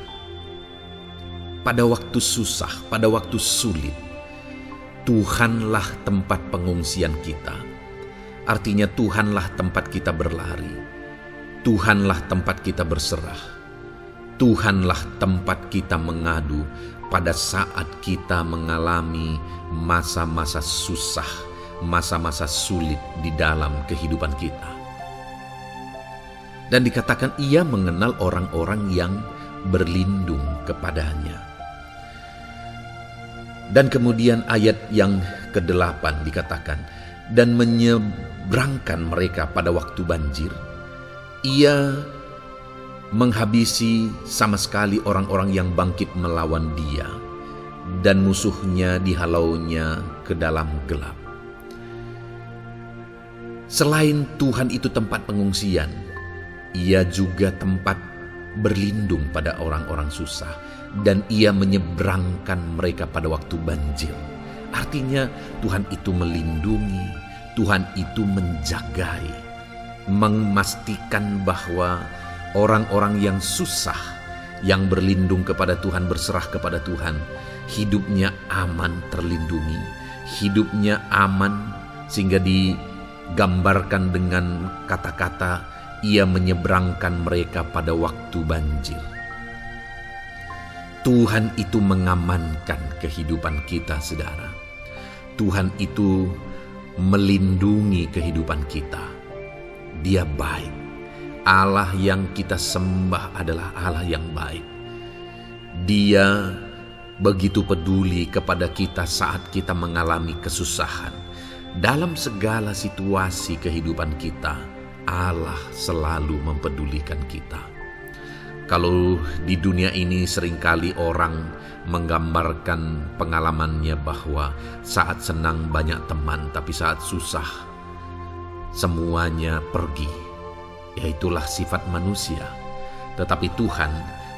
Pada waktu susah, pada waktu sulit, Tuhanlah tempat pengungsian kita. Artinya Tuhanlah tempat kita berlari. Tuhanlah tempat kita berserah. Tuhanlah tempat kita mengadu pada saat kita mengalami masa-masa susah, masa-masa sulit di dalam kehidupan kita. Dan dikatakan Ia mengenal orang-orang yang berlindung kepadanya. Dan kemudian ayat yang ke-8 dikatakan, dan menyeberangkan mereka pada waktu banjir. Ia menghabisi sama sekali orang-orang yang bangkit melawan Dia, dan musuhnya dihalaunya ke dalam gelap. Selain Tuhan itu tempat pengungsian, Ia juga tempat berlindung pada orang-orang susah, dan Ia menyeberangkan mereka pada waktu banjir. Artinya Tuhan itu melindungi, Tuhan itu menjagai, memastikan bahwa orang-orang yang susah, yang berlindung kepada Tuhan, berserah kepada Tuhan, hidupnya aman, terlindungi, hidupnya aman, sehingga digambarkan dengan kata-kata Ia menyeberangkan mereka pada waktu banjir. Tuhan itu mengamankan kehidupan kita, saudara. Tuhan itu melindungi kehidupan kita. Dia baik. Allah yang kita sembah adalah Allah yang baik. Dia begitu peduli kepada kita saat kita mengalami kesusahan. Dalam segala situasi kehidupan kita, Allah selalu mempedulikan kita. Kalau di dunia ini seringkali orang menggambarkan pengalamannya bahwa saat senang banyak teman, tapi saat susah semuanya pergi. Ya, itulah sifat manusia. Tetapi Tuhan,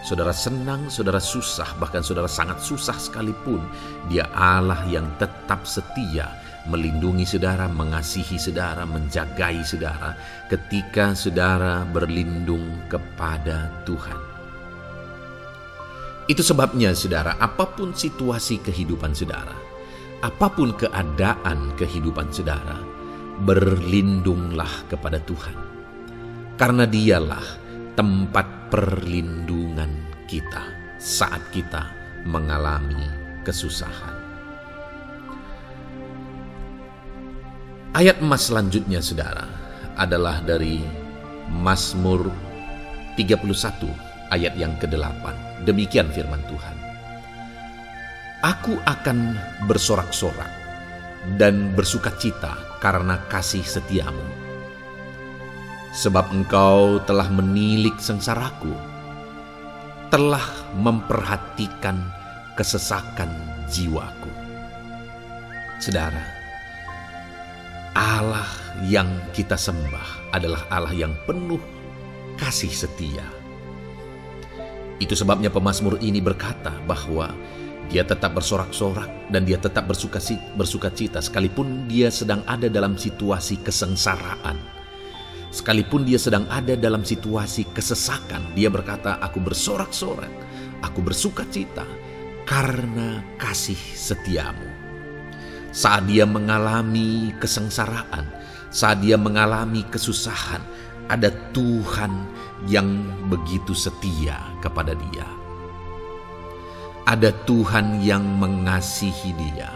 saudara senang, saudara susah, bahkan saudara sangat susah sekalipun, Dia Allah yang tetap setia, melindungi saudara, mengasihi saudara, menjagai saudara ketika saudara berlindung kepada Tuhan. Itu sebabnya saudara, apapun situasi kehidupan saudara, apapun keadaan kehidupan saudara, berlindunglah kepada Tuhan. Karena Dialah tempat perlindungan kita saat kita mengalami kesusahan. Ayat emas selanjutnya saudara adalah dari Mazmur 31 ayat yang ke-8. Demikian firman Tuhan. Aku akan bersorak-sorak dan bersukacita karena kasih setiamu. Sebab Engkau telah menilik sengsaraku, telah memperhatikan kesesakan jiwaku. Saudara, Allah yang kita sembah adalah Allah yang penuh kasih setia. Itu sebabnya pemazmur ini berkata bahwa dia tetap bersorak-sorak dan dia tetap bersukacita sekalipun dia sedang ada dalam situasi kesengsaraan. Sekalipun dia sedang ada dalam situasi kesesakan, dia berkata, aku bersorak-sorak, aku bersukacita karena kasih setiamu. Saat dia mengalami kesengsaraan, saat dia mengalami kesusahan, ada Tuhan yang begitu setia kepada dia. Ada Tuhan yang mengasihi dia.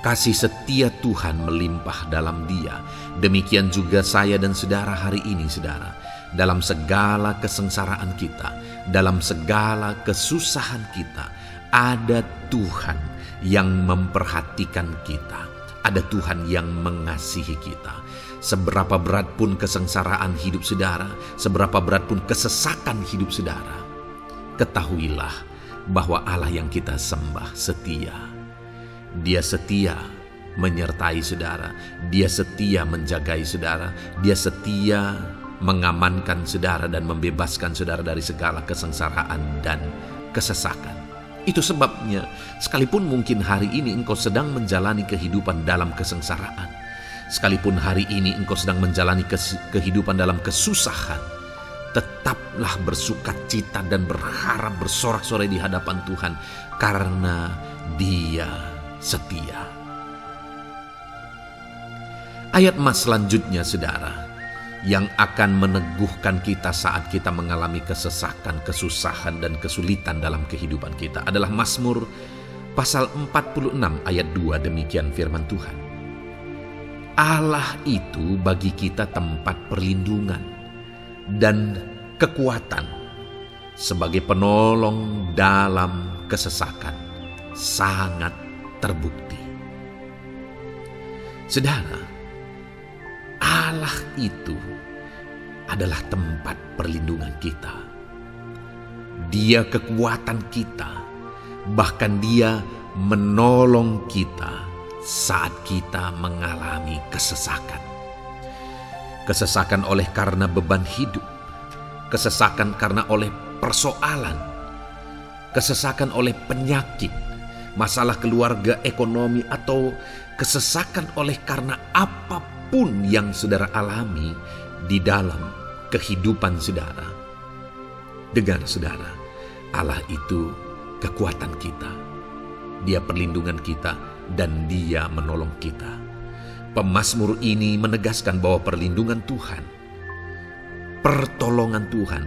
Kasih setia Tuhan melimpah dalam dia. Demikian juga saya dan saudara hari ini, saudara. Dalam segala kesengsaraan kita, dalam segala kesusahan kita, ada Tuhan yang memperhatikan kita. Ada Tuhan yang mengasihi kita. Seberapa berat pun kesengsaraan hidup saudara, seberapa berat pun kesesakan hidup saudara, ketahuilah bahwa Allah yang kita sembah setia. Dia setia menyertai saudara, dia setia menjagai saudara, dia setia mengamankan saudara dan membebaskan saudara dari segala kesengsaraan dan kesesakan. Itu sebabnya, sekalipun mungkin hari ini engkau sedang menjalani kehidupan dalam kesengsaraan, sekalipun hari ini engkau sedang menjalani kehidupan dalam kesusahan, tetaplah bersukacita dan berharap bersorak-sorai di hadapan Tuhan, karena Dia setia. Ayat mas selanjutnya, saudara, yang akan meneguhkan kita saat kita mengalami kesesakan, kesusahan, dan kesulitan dalam kehidupan kita adalah Mazmur pasal 46 ayat 2. Demikian firman Tuhan. Allah itu bagi kita tempat perlindungan dan kekuatan, sebagai penolong dalam kesesakan, sangat terbukti. Saudara, Allah itu adalah tempat perlindungan kita. Dia kekuatan kita, bahkan Dia menolong kita saat kita mengalami kesesakan. Kesesakan oleh karena beban hidup, kesesakan karena oleh persoalan, kesesakan oleh penyakit, masalah keluarga, ekonomi, atau kesesakan oleh karena apapun yang saudara alami di dalam kehidupan saudara. Dengar saudara, Allah itu kekuatan kita, Dia perlindungan kita, dan Dia menolong kita. Pemazmur ini menegaskan bahwa perlindungan Tuhan, pertolongan Tuhan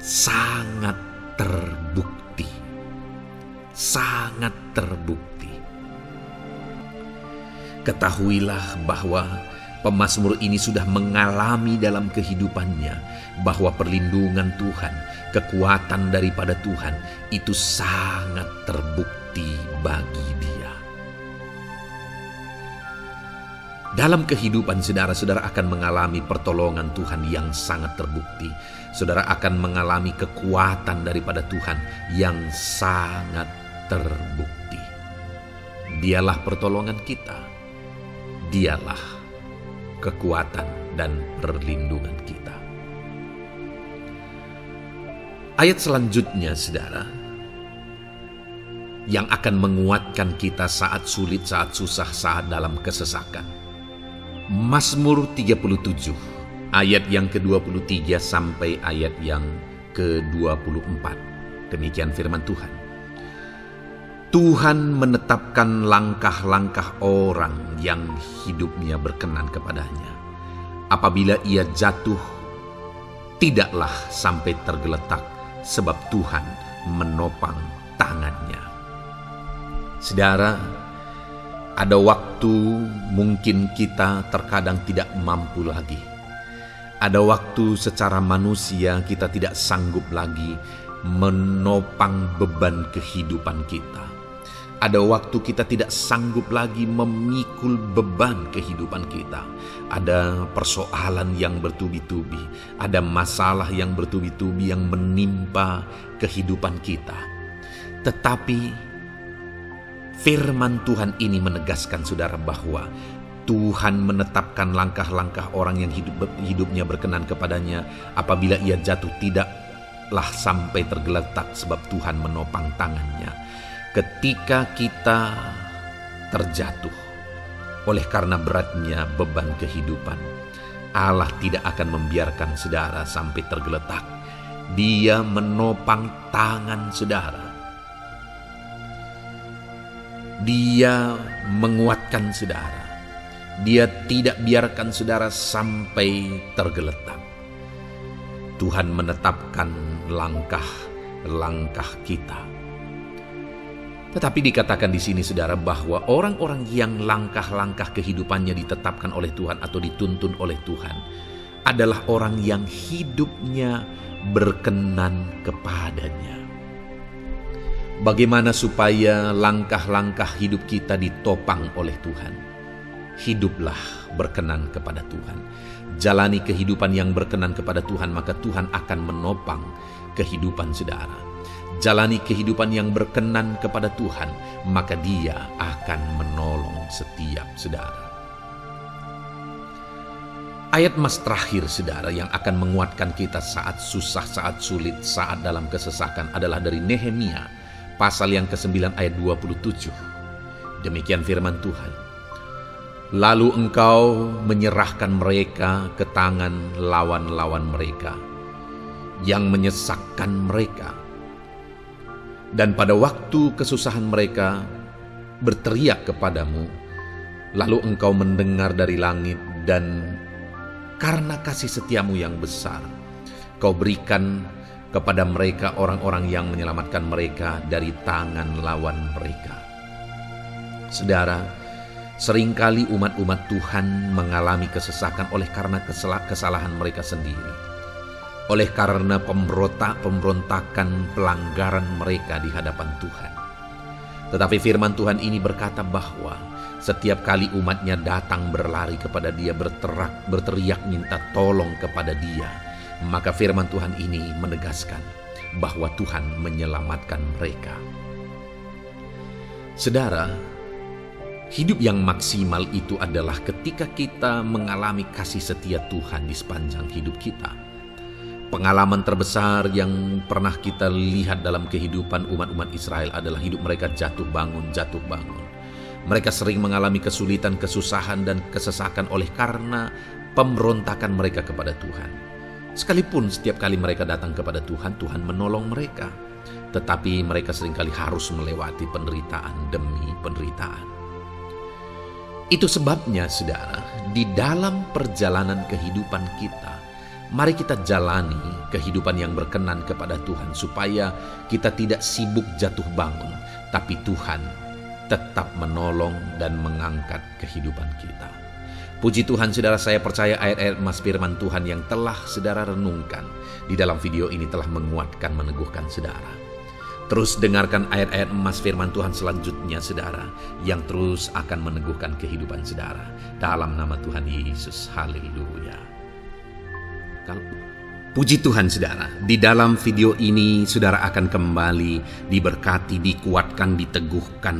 sangat terbukti. Sangat terbukti. Ketahuilah bahwa pemazmur ini sudah mengalami dalam kehidupannya bahwa perlindungan Tuhan, kekuatan daripada Tuhan itu sangat terbukti bagi dia. Dalam kehidupan saudara akan mengalami pertolongan Tuhan yang sangat terbukti. Saudara akan mengalami kekuatan daripada Tuhan yang sangat terbukti. Dialah pertolongan kita. Dialah kekuatan dan perlindungan kita. Ayat selanjutnya, saudara, yang akan menguatkan kita saat sulit, saat susah, saat dalam kesesakan. Mazmur 37 ayat yang ke-23 sampai ayat yang ke-24. Demikian firman Tuhan. Tuhan menetapkan langkah-langkah orang yang hidupnya berkenan kepadanya. Apabila ia jatuh, tidaklah sampai tergeletak, sebab Tuhan menopang tangannya. Saudara, ada waktu mungkin kita terkadang tidak mampu lagi. Ada waktu secara manusia kita tidak sanggup lagi menopang beban kehidupan kita. Ada waktu kita tidak sanggup lagi memikul beban kehidupan kita. Ada persoalan yang bertubi-tubi, ada masalah yang bertubi-tubi yang menimpa kehidupan kita. Tetapi firman Tuhan ini menegaskan saudara bahwa Tuhan menetapkan langkah-langkah orang yang hidupnya berkenan kepadanya. Apabila ia jatuh, tidaklah sampai tergeletak, sebab Tuhan menopang tangannya. Ketika kita terjatuh oleh karena beratnya beban kehidupan, Allah tidak akan membiarkan saudara sampai tergeletak. Dia menopang tangan saudara. Dia menguatkan saudara. Dia tidak biarkan saudara sampai tergeletak. Tuhan menetapkan langkah-langkah kita. Tetapi dikatakan di sini saudara bahwa orang-orang yang langkah-langkah kehidupannya ditetapkan oleh Tuhan atau dituntun oleh Tuhan adalah orang yang hidupnya berkenan kepadanya. Bagaimana supaya langkah-langkah hidup kita ditopang oleh Tuhan? Hiduplah berkenan kepada Tuhan. Jalani kehidupan yang berkenan kepada Tuhan, maka Tuhan akan menopang kehidupan saudara. Jalani kehidupan yang berkenan kepada Tuhan, maka Dia akan menolong setiap saudara. Ayat mas terakhir saudara yang akan menguatkan kita saat susah, saat sulit, saat dalam kesesakan adalah dari Nehemia pasal yang ke-9 ayat 27. Demikian firman Tuhan. Lalu engkau menyerahkan mereka ke tangan lawan-lawan mereka yang menyesakkan mereka. Dan pada waktu kesusahan mereka berteriak kepadamu, lalu engkau mendengar dari langit dan karena kasih setiamu yang besar, kau berikan kepada mereka orang-orang yang menyelamatkan mereka dari tangan lawan mereka. Saudara, seringkali umat-umat Tuhan mengalami kesesakan oleh karena kesalahan mereka sendiri. Oleh karena pemberontakan, pelanggaran mereka di hadapan Tuhan. Tetapi firman Tuhan ini berkata bahwa setiap kali umatnya datang berlari kepada Dia, berteriak minta tolong kepada Dia, maka firman Tuhan ini menegaskan bahwa Tuhan menyelamatkan mereka. Saudara, hidup yang maksimal itu adalah ketika kita mengalami kasih setia Tuhan di sepanjang hidup kita. Pengalaman terbesar yang pernah kita lihat dalam kehidupan umat-umat Israel adalah hidup mereka jatuh bangun. Mereka sering mengalami kesulitan, kesusahan, dan kesesakan oleh karena pemberontakan mereka kepada Tuhan. Sekalipun setiap kali mereka datang kepada Tuhan, Tuhan menolong mereka. Tetapi mereka seringkali harus melewati penderitaan demi penderitaan. Itu sebabnya, saudara, di dalam perjalanan kehidupan kita, mari kita jalani kehidupan yang berkenan kepada Tuhan supaya kita tidak sibuk jatuh bangun, tapi Tuhan tetap menolong dan mengangkat kehidupan kita. Puji Tuhan saudara, saya percaya ayat-ayat emas firman Tuhan yang telah saudara renungkan di dalam video ini telah menguatkan, meneguhkan saudara. Terus dengarkan ayat-ayat emas firman Tuhan selanjutnya saudara, yang terus akan meneguhkan kehidupan saudara. Dalam nama Tuhan Yesus, haleluya. Puji Tuhan saudara, di dalam video ini saudara akan kembali diberkati, dikuatkan, diteguhkan,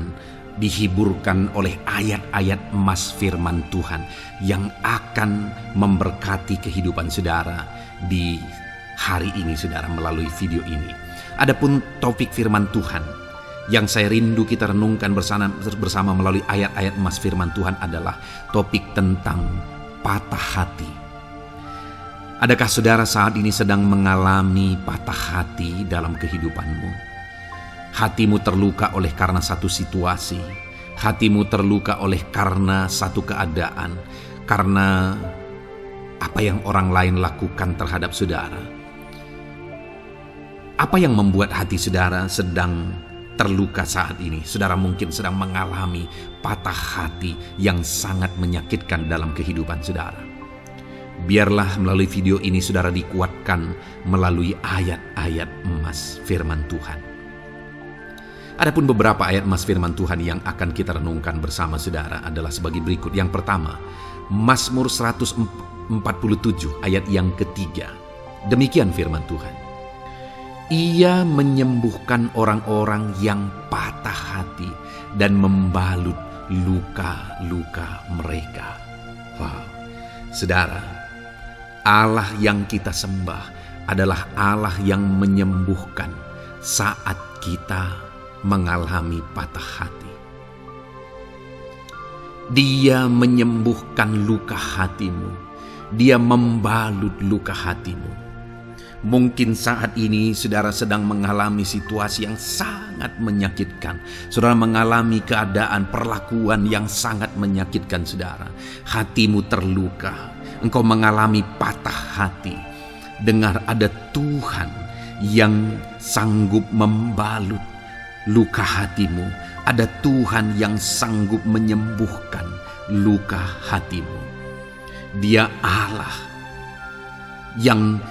dihiburkan oleh ayat-ayat emas firman Tuhan yang akan memberkati kehidupan saudara di hari ini saudara melalui video ini. Adapun topik firman Tuhan yang saya rindu kita renungkan bersama melalui ayat-ayat emas firman Tuhan adalah topik tentang patah hati. Adakah saudara saat ini sedang mengalami patah hati dalam kehidupanmu? Hatimu terluka oleh karena satu situasi. Hatimu terluka oleh karena satu keadaan. Karena apa yang orang lain lakukan terhadap saudara. Apa yang membuat hati saudara sedang terluka saat ini? Saudara mungkin sedang mengalami patah hati yang sangat menyakitkan dalam kehidupan saudara. Biarlah melalui video ini saudara dikuatkan melalui ayat-ayat emas firman Tuhan. Adapun beberapa ayat emas firman Tuhan yang akan kita renungkan bersama saudara adalah sebagai berikut. Yang pertama, Mazmur 147 ayat yang ketiga. Demikian firman Tuhan. Ia menyembuhkan orang-orang yang patah hati dan membalut luka-luka mereka. Wow, saudara, Allah yang kita sembah adalah Allah yang menyembuhkan saat kita mengalami patah hati. Dia menyembuhkan luka hatimu. Dia membalut luka hatimu. Mungkin saat ini saudara sedang mengalami situasi yang sangat menyakitkan. Saudara mengalami keadaan perlakuan yang sangat menyakitkan saudara. Hatimu terluka. Engkau mengalami patah hati. Dengar, ada Tuhan yang sanggup membalut luka hatimu. Ada Tuhan yang sanggup menyembuhkan luka hatimu. Dia Allah yang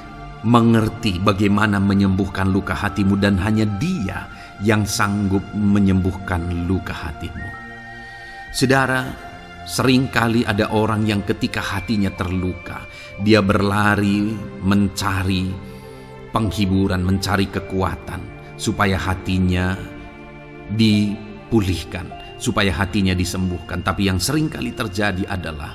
mengerti bagaimana menyembuhkan luka hatimu, dan hanya Dia yang sanggup menyembuhkan luka hatimu. Saudara, seringkali ada orang yang ketika hatinya terluka, dia berlari mencari penghiburan, mencari kekuatan supaya hatinya dipulihkan, supaya hatinya disembuhkan. Tapi yang seringkali terjadi adalah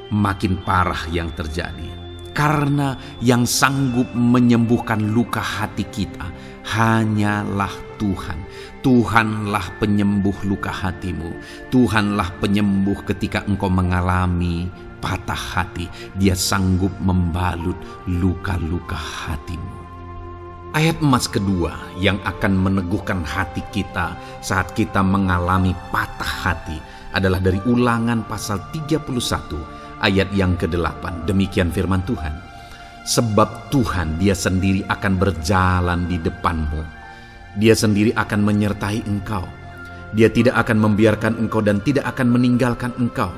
makin parah yang terjadi. Karena yang sanggup menyembuhkan luka hati kita hanyalah Tuhan. Tuhanlah penyembuh luka hatimu. Tuhanlah penyembuh ketika engkau mengalami patah hati. Dia sanggup membalut luka-luka hatimu. Ayat emas kedua yang akan meneguhkan hati kita saat kita mengalami patah hati adalah dari Ulangan pasal 31 ayat yang ke-8. Demikian firman Tuhan. Sebab Tuhan Dia sendiri akan berjalan di depanmu. Dia sendiri akan menyertai engkau. Dia tidak akan membiarkan engkau dan tidak akan meninggalkan engkau.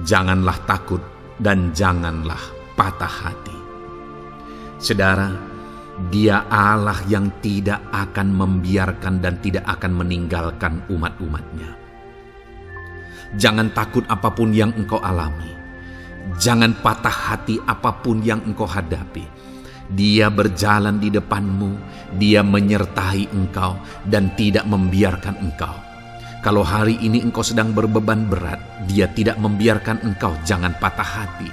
Janganlah takut dan janganlah patah hati. Saudara, Dia Allah yang tidak akan membiarkan dan tidak akan meninggalkan umat-umatnya. Jangan takut apapun yang engkau alami. Jangan patah hati apapun yang engkau hadapi. Dia berjalan di depanmu, Dia menyertai engkau dan tidak membiarkan engkau. Kalau hari ini engkau sedang berbeban berat, Dia tidak membiarkan engkau, jangan patah hati.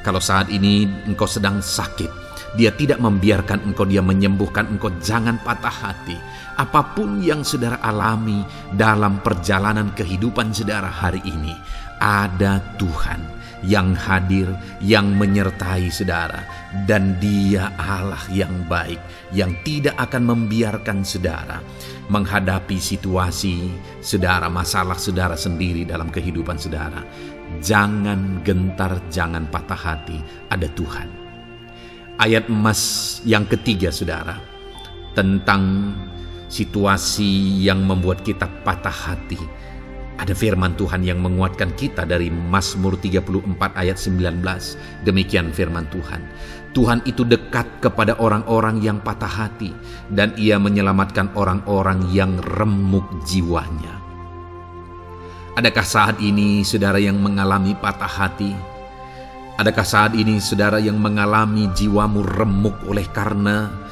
Kalau saat ini engkau sedang sakit, Dia tidak membiarkan engkau, Dia menyembuhkan engkau, jangan patah hati. Apapun yang saudara alami dalam perjalanan kehidupan saudara hari ini, ada Tuhan yang hadir, yang menyertai saudara, dan Dia Allah yang baik, yang tidak akan membiarkan saudara menghadapi situasi saudara, masalah saudara sendiri dalam kehidupan saudara. Jangan gentar, jangan patah hati, ada Tuhan. Ayat emas yang ketiga saudara, tentang situasi yang membuat kita patah hati. Ada firman Tuhan yang menguatkan kita dari Mazmur 34 ayat 19. Demikian firman Tuhan. Tuhan itu dekat kepada orang-orang yang patah hati, dan Ia menyelamatkan orang-orang yang remuk jiwanya. Adakah saat ini saudara yang mengalami patah hati? Adakah saat ini saudara yang mengalami jiwamu remuk oleh karena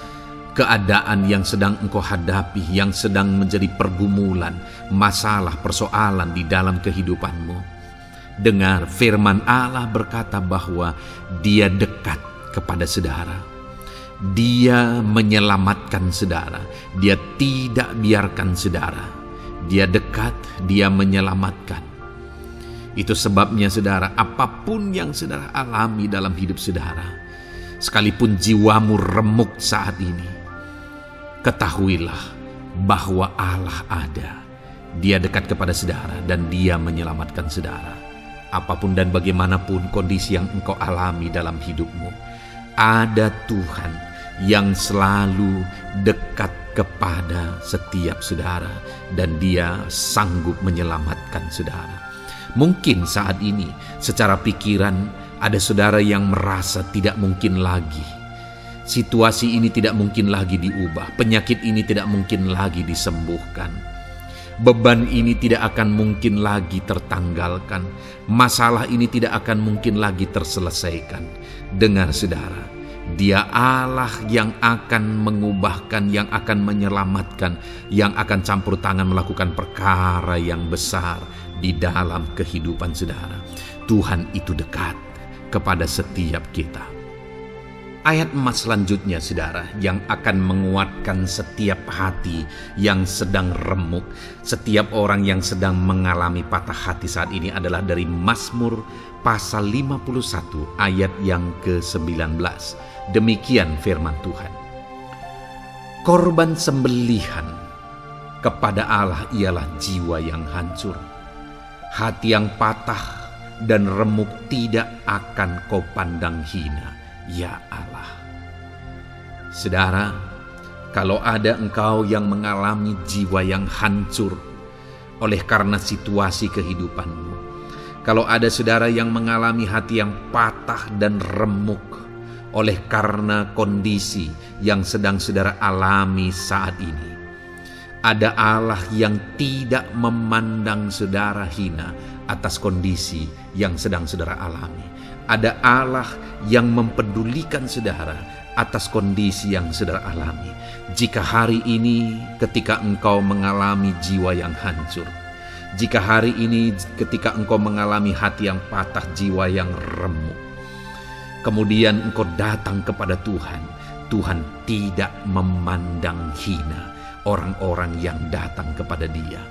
keadaan yang sedang engkau hadapi, yang sedang menjadi pergumulan, masalah, persoalan di dalam kehidupanmu? Dengar, firman Allah berkata bahwa Dia dekat kepada saudara. Dia menyelamatkan saudara. Dia tidak biarkan saudara. Dia dekat, Dia menyelamatkan. Itu sebabnya saudara, apapun yang saudara alami dalam hidup saudara, sekalipun jiwamu remuk saat ini, ketahuilah bahwa Allah ada. Dia dekat kepada saudara dan Dia menyelamatkan saudara. Apapun dan bagaimanapun kondisi yang engkau alami dalam hidupmu, ada Tuhan yang selalu dekat kepada setiap saudara dan Dia sanggup menyelamatkan saudara. Mungkin saat ini secara pikiran ada saudara yang merasa tidak mungkin lagi. Situasi ini tidak mungkin lagi diubah. Penyakit ini tidak mungkin lagi disembuhkan. Beban ini tidak akan mungkin lagi tertanggalkan. Masalah ini tidak akan mungkin lagi terselesaikan. Dengar saudara, Dia Allah yang akan mengubahkan, yang akan menyelamatkan, yang akan campur tangan melakukan perkara yang besar di dalam kehidupan saudara. Tuhan itu dekat kepada setiap kita. Ayat emas selanjutnya saudara, yang akan menguatkan setiap hati yang sedang remuk, setiap orang yang sedang mengalami patah hati saat ini adalah dari Mazmur pasal 51 ayat yang ke-19. Demikian firman Tuhan. Korban sembelihan kepada Allah ialah jiwa yang hancur. Hati yang patah dan remuk tidak akan kau pandang hina, ya Allah. Saudara, Kalau ada engkau yang mengalami jiwa yang hancur oleh karena situasi kehidupanmu, kalau ada saudara yang mengalami hati yang patah dan remuk oleh karena kondisi yang sedang saudara alami saat ini, ada Allah yang tidak memandang saudara hina atas kondisi yang sedang saudara alami. Ada Allah yang mempedulikan saudara atas kondisi yang saudara alami. Jika hari ini ketika engkau mengalami jiwa yang hancur, jika hari ini ketika engkau mengalami hati yang patah, jiwa yang remuk, kemudian engkau datang kepada Tuhan, Tuhan tidak memandang hina orang-orang yang datang kepada Dia.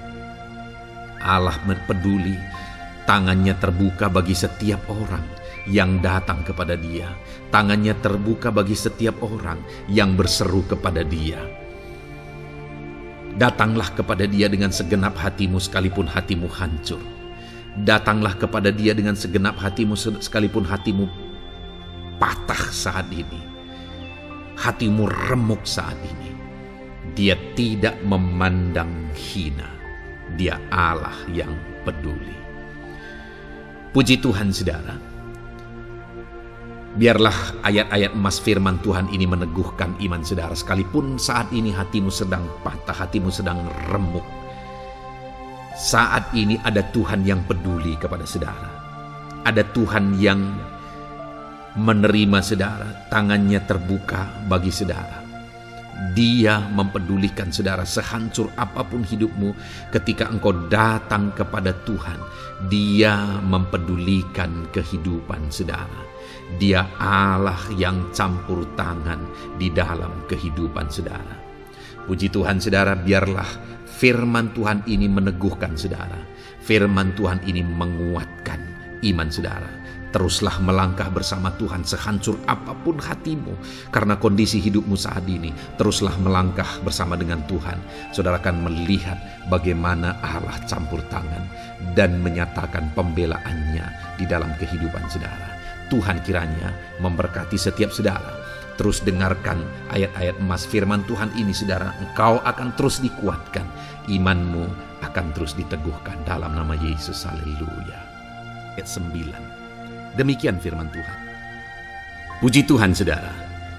Allah peduli, tangannya terbuka bagi setiap orang yang datang kepada Dia. Tangannya terbuka bagi setiap orang yang berseru kepada Dia. Datanglah kepada Dia dengan segenap hatimu sekalipun hatimu hancur. Datanglah kepada Dia dengan segenap hatimu sekalipun hatimu patah saat ini, hatimu remuk saat ini. Dia tidak memandang hina. Dia Allah yang peduli. Puji Tuhan saudara. Biarlah ayat-ayat emas firman Tuhan ini meneguhkan iman saudara sekalipun saat ini hatimu sedang patah, hatimu sedang remuk. Saat ini ada Tuhan yang peduli kepada saudara. Ada Tuhan yang menerima saudara, tangannya terbuka bagi saudara. Dia mempedulikan saudara sehancur apapun hidupmu. Ketika engkau datang kepada Tuhan, Dia mempedulikan kehidupan saudara. Dia Allah yang campur tangan di dalam kehidupan saudara. Puji Tuhan saudara, biarlah firman Tuhan ini meneguhkan saudara. Firman Tuhan ini menguatkan iman saudara. Teruslah melangkah bersama Tuhan sehancur apapun hatimu karena kondisi hidupmu saat ini. Teruslah melangkah bersama dengan Tuhan. Saudara akan melihat bagaimana Allah campur tangan dan menyatakan pembelaannya di dalam kehidupan saudara. Tuhan kiranya memberkati setiap saudara. Terus dengarkan ayat-ayat emas firman Tuhan ini saudara. Engkau akan terus dikuatkan. Imanmu akan terus diteguhkan dalam nama Yesus. Haleluya. Ayat 9. Demikian firman Tuhan. Puji Tuhan saudara.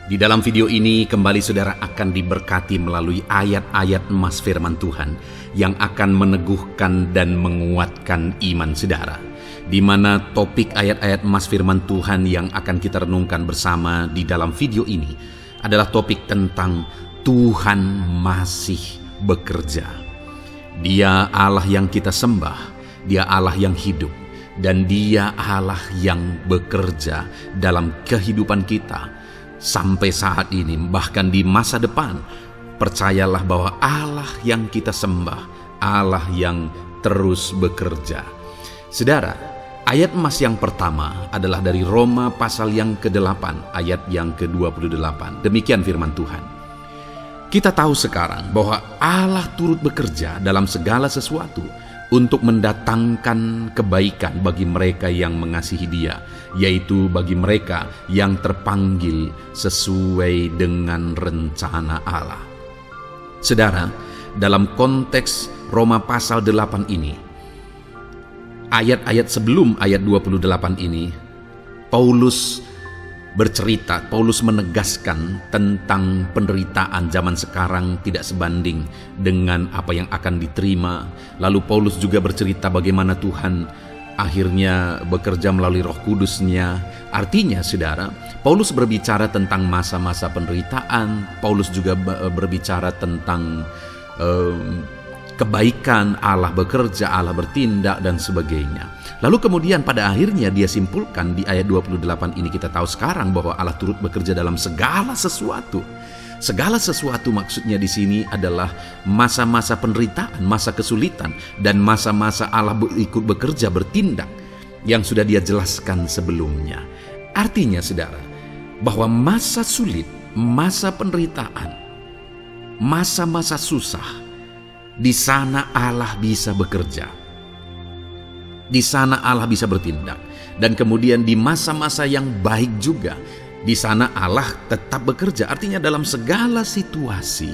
Di dalam video ini kembali saudara akan diberkati melalui ayat-ayat emas firman Tuhan yang akan meneguhkan dan menguatkan iman saudara. Di mana topik ayat-ayat emas firman Tuhan yang akan kita renungkan bersama di dalam video ini adalah topik tentang Tuhan masih bekerja. Dia Allah yang kita sembah, Dia Allah yang hidup, dan Dia Allah yang bekerja dalam kehidupan kita sampai saat ini, bahkan di masa depan. Percayalah bahwa Allah yang kita sembah, Allah yang terus bekerja. Saudara, ayat emas yang pertama adalah dari Roma pasal yang ke-8 ayat yang ke-28. Demikian firman Tuhan. Kita tahu sekarang bahwa Allah turut bekerja dalam segala sesuatu untuk mendatangkan kebaikan bagi mereka yang mengasihi Dia, yaitu bagi mereka yang terpanggil sesuai dengan rencana Allah. Saudara, dalam konteks Roma pasal 8 ini, ayat-ayat sebelum ayat 28 ini, Paulus menegaskan tentang penderitaan zaman sekarang tidak sebanding dengan apa yang akan diterima. Lalu Paulus juga bercerita bagaimana Tuhan akhirnya bekerja melalui Roh Kudus-Nya. Artinya saudara, Paulus berbicara tentang masa-masa penderitaan. Paulus juga berbicara tentang kebaikan, Allah bekerja, Allah bertindak, dan sebagainya. Lalu kemudian pada akhirnya dia simpulkan di ayat 28 ini, kita tahu sekarang bahwa Allah turut bekerja dalam segala sesuatu. Segala sesuatu maksudnya di sini adalah masa-masa penderitaan, masa kesulitan, dan masa-masa Allah ikut bekerja, bertindak yang sudah Dia jelaskan sebelumnya. Artinya saudara, bahwa masa sulit, masa penderitaan, masa-masa susah, di sana Allah bisa bekerja. Di sana Allah bisa bertindak. Dan kemudian di masa-masa yang baik juga, Di sana Allah tetap bekerja, artinya dalam segala situasi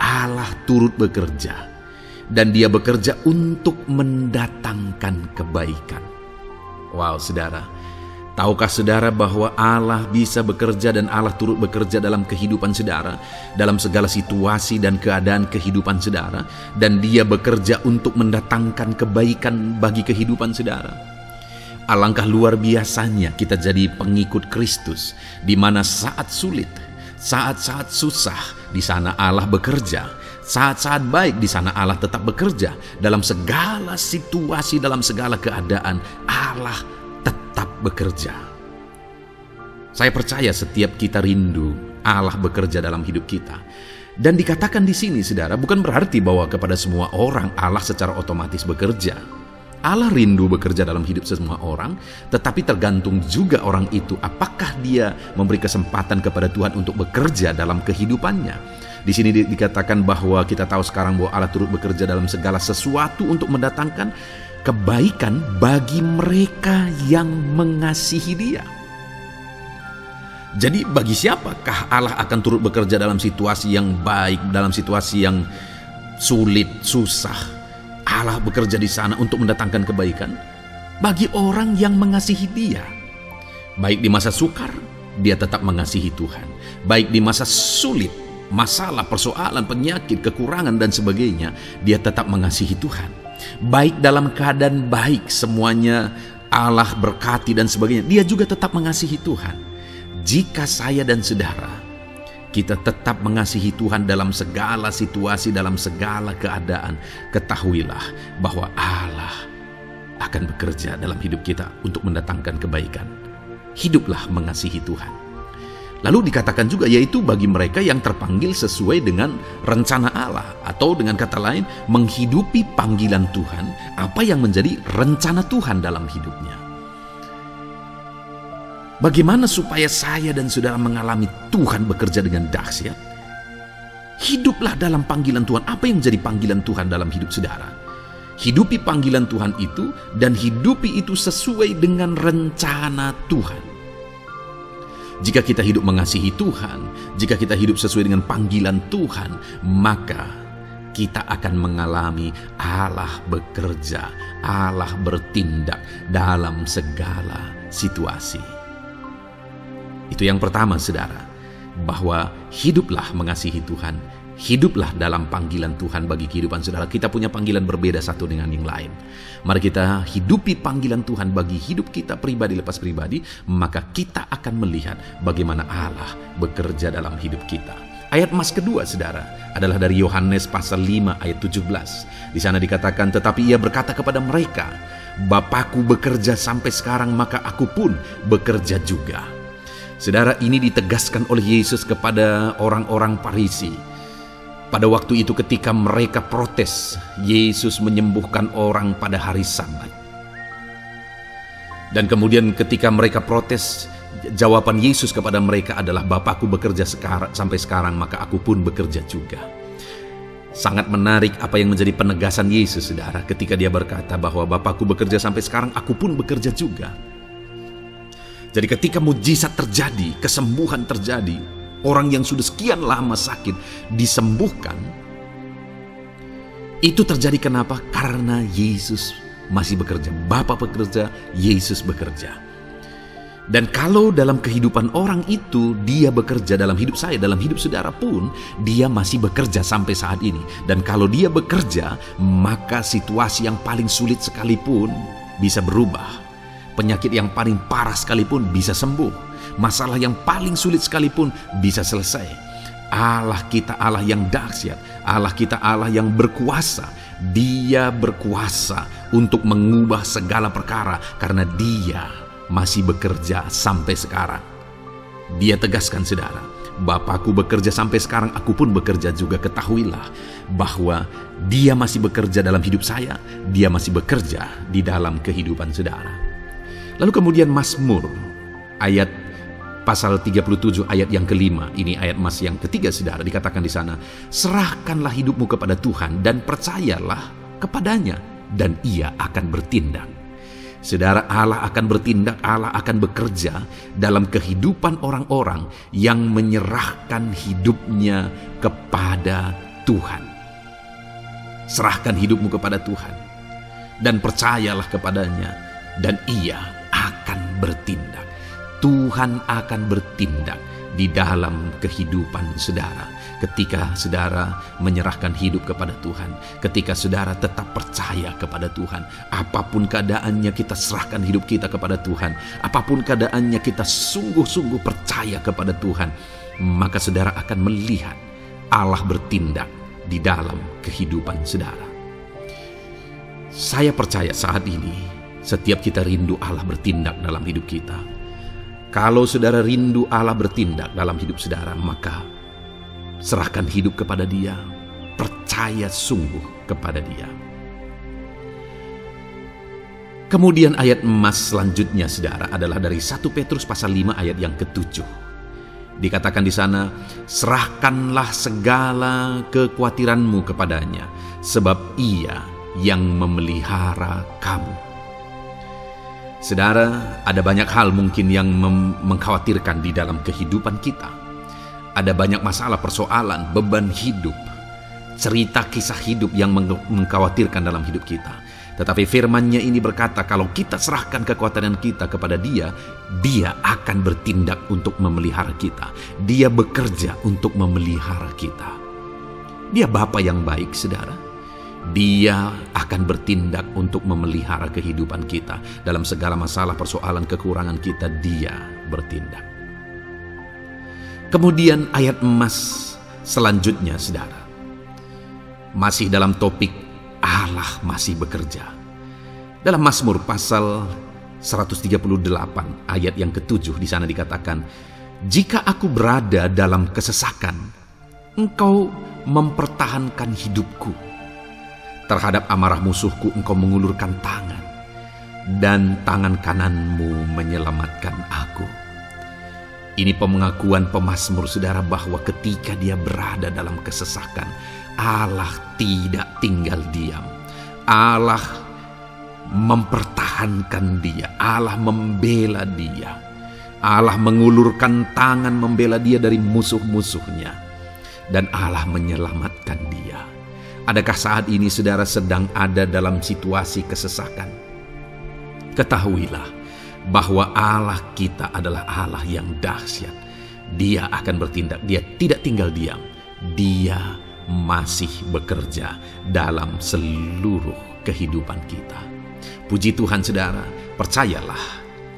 Allah turut bekerja. Dan Dia bekerja untuk mendatangkan kebaikan. Wow, saudara. Tahukah saudara bahwa Allah bisa bekerja dan Allah turut bekerja dalam kehidupan saudara, dalam segala situasi dan keadaan kehidupan saudara, dan Dia bekerja untuk mendatangkan kebaikan bagi kehidupan saudara. Alangkah luar biasanya kita jadi pengikut Kristus, di mana saat sulit, saat-saat susah, di sana Allah bekerja. Saat-saat baik, di sana Allah tetap bekerja. Dalam segala situasi, dalam segala keadaan, Allah tetap bekerja. Saya percaya setiap kita rindu Allah bekerja dalam hidup kita. Dan dikatakan di sini, saudara, bukan berarti bahwa kepada semua orang Allah secara otomatis bekerja. Allah rindu bekerja dalam hidup semua orang, tetapi tergantung juga orang itu apakah dia memberi kesempatan kepada Tuhan untuk bekerja dalam kehidupannya. Di sini dikatakan bahwa kita tahu sekarang bahwa Allah turut bekerja dalam segala sesuatu untuk mendatangkan kebaikan bagi mereka yang mengasihi Dia. Jadi bagi siapakah Allah akan turut bekerja dalam situasi yang baik, dalam situasi yang sulit, susah? Allah bekerja di sana untuk mendatangkan kebaikan bagi orang yang mengasihi Dia. Baik di masa sukar, dia tetap mengasihi Tuhan. Baik di masa sulit, masalah, persoalan, penyakit, kekurangan dan sebagainya, dia tetap mengasihi Tuhan. Baik dalam keadaan baik, semuanya Allah berkati dan sebagainya, dia juga tetap mengasihi Tuhan. Jika saya dan saudara kita tetap mengasihi Tuhan dalam segala situasi, dalam segala keadaan, ketahuilah bahwa Allah akan bekerja dalam hidup kita untuk mendatangkan kebaikan. Hiduplah mengasihi Tuhan. Lalu dikatakan juga, yaitu bagi mereka yang terpanggil sesuai dengan rencana Allah, atau dengan kata lain, menghidupi panggilan Tuhan, apa yang menjadi rencana Tuhan dalam hidupnya. Bagaimana supaya saya dan saudara mengalami Tuhan bekerja dengan dahsyat? Hiduplah dalam panggilan Tuhan. Apa yang menjadi panggilan Tuhan dalam hidup saudara? Hidupi panggilan Tuhan itu, dan hidupi itu sesuai dengan rencana Tuhan. Jika kita hidup mengasihi Tuhan, jika kita hidup sesuai dengan panggilan Tuhan, maka kita akan mengalami Allah bekerja, Allah bertindak dalam segala situasi. Itu yang pertama, saudara, bahwa hiduplah mengasihi Tuhan, hiduplah dalam panggilan Tuhan bagi kehidupan saudara. Kita punya panggilan berbeda satu dengan yang lain. Mari kita hidupi panggilan Tuhan bagi hidup kita pribadi lepas pribadi, maka kita akan melihat bagaimana Allah bekerja dalam hidup kita. Ayat emas kedua, saudara, adalah dari Yohanes pasal 5 ayat 17. Di sana dikatakan, tetapi ia berkata kepada mereka, Bapakku bekerja sampai sekarang, maka aku pun bekerja juga. Saudara, ini ditegaskan oleh Yesus kepada orang-orang Farisi. Pada waktu itu ketika mereka protes, Yesus menyembuhkan orang pada hari Sabat. Dan kemudian ketika mereka protes, jawaban Yesus kepada mereka adalah, Bapakku bekerja sampai sekarang, maka aku pun bekerja juga. Sangat menarik apa yang menjadi penegasan Yesus, saudara, ketika dia berkata bahwa Bapakku bekerja sampai sekarang, aku pun bekerja juga. Jadi ketika mujizat terjadi, kesembuhan terjadi, orang yang sudah sekian lama sakit disembuhkan, itu terjadi kenapa? Karena Yesus masih bekerja. Bapa bekerja, Yesus bekerja. Dan kalau dalam kehidupan orang itu, dia bekerja dalam hidup saya, dalam hidup saudara pun, dia masih bekerja sampai saat ini. Dan kalau dia bekerja, maka situasi yang paling sulit sekalipun bisa berubah. Penyakit yang paling parah sekalipun bisa sembuh. Masalah yang paling sulit sekalipun bisa selesai. Allah kita Allah yang dahsyat. Allah kita Allah yang berkuasa. Dia berkuasa untuk mengubah segala perkara karena Dia masih bekerja sampai sekarang. Dia tegaskan, saudara, Bapakku bekerja sampai sekarang, aku pun bekerja juga. Ketahuilah bahwa Dia masih bekerja dalam hidup saya. Dia masih bekerja di dalam kehidupan saudara. Lalu kemudian Mazmur ayat pasal 37 ayat yang kelima, ini ayat emas yang ketiga, saudara, dikatakan di sana, serahkanlah hidupmu kepada Tuhan dan percayalah kepadanya dan Ia akan bertindak. Saudara, Allah akan bertindak, Allah akan bekerja dalam kehidupan orang-orang yang menyerahkan hidupnya kepada Tuhan. Serahkan hidupmu kepada Tuhan dan percayalah kepadanya, dan Ia akan bertindak. Tuhan akan bertindak di dalam kehidupan saudara. Ketika saudara menyerahkan hidup kepada Tuhan, ketika saudara tetap percaya kepada Tuhan, apapun keadaannya kita serahkan hidup kita kepada Tuhan, apapun keadaannya kita sungguh-sungguh percaya kepada Tuhan, maka saudara akan melihat Allah bertindak di dalam kehidupan saudara. Saya percaya saat ini setiap kita rindu Allah bertindak dalam hidup kita. Kalau saudara rindu Allah bertindak dalam hidup saudara, maka serahkan hidup kepada Dia, percaya sungguh kepada Dia. Kemudian ayat emas selanjutnya saudara adalah dari 1 Petrus pasal 5 ayat yang ke-7. Dikatakan di sana, serahkanlah segala kekhawatiranmu kepadanya, sebab Ia yang memelihara kamu. Saudara, ada banyak hal mungkin yang mengkhawatirkan di dalam kehidupan kita. Ada banyak masalah, persoalan, beban hidup, cerita kisah hidup yang mengkhawatirkan dalam hidup kita. Tetapi firman-Nya ini berkata, kalau kita serahkan kekhawatiran kita kepada Dia, Dia akan bertindak untuk memelihara kita. Dia bekerja untuk memelihara kita. Dia Bapa yang baik, saudara. Dia akan bertindak untuk memelihara kehidupan kita. Dalam segala masalah, persoalan, kekurangan kita, Dia bertindak. Kemudian ayat emas selanjutnya saudara, masih dalam topik Allah masih bekerja. Dalam Mazmur pasal 138 ayat yang ke-7 di sana dikatakan, jika aku berada dalam kesesakan, Engkau mempertahankan hidupku. Terhadap amarah musuhku Engkau mengulurkan tangan, dan tangan kananmu menyelamatkan aku. Ini pengakuan pemazmur saudara bahwa ketika dia berada dalam kesesakan, Allah tidak tinggal diam. Allah mempertahankan dia, Allah membela dia. Allah mengulurkan tangan membela dia dari musuh-musuhnya, dan Allah menyelamatkan dia. Adakah saat ini saudara sedang ada dalam situasi kesesakan? Ketahuilah bahwa Allah kita adalah Allah yang dahsyat. Dia akan bertindak, Dia tidak tinggal diam. Dia masih bekerja dalam seluruh kehidupan kita. Puji Tuhan saudara, percayalah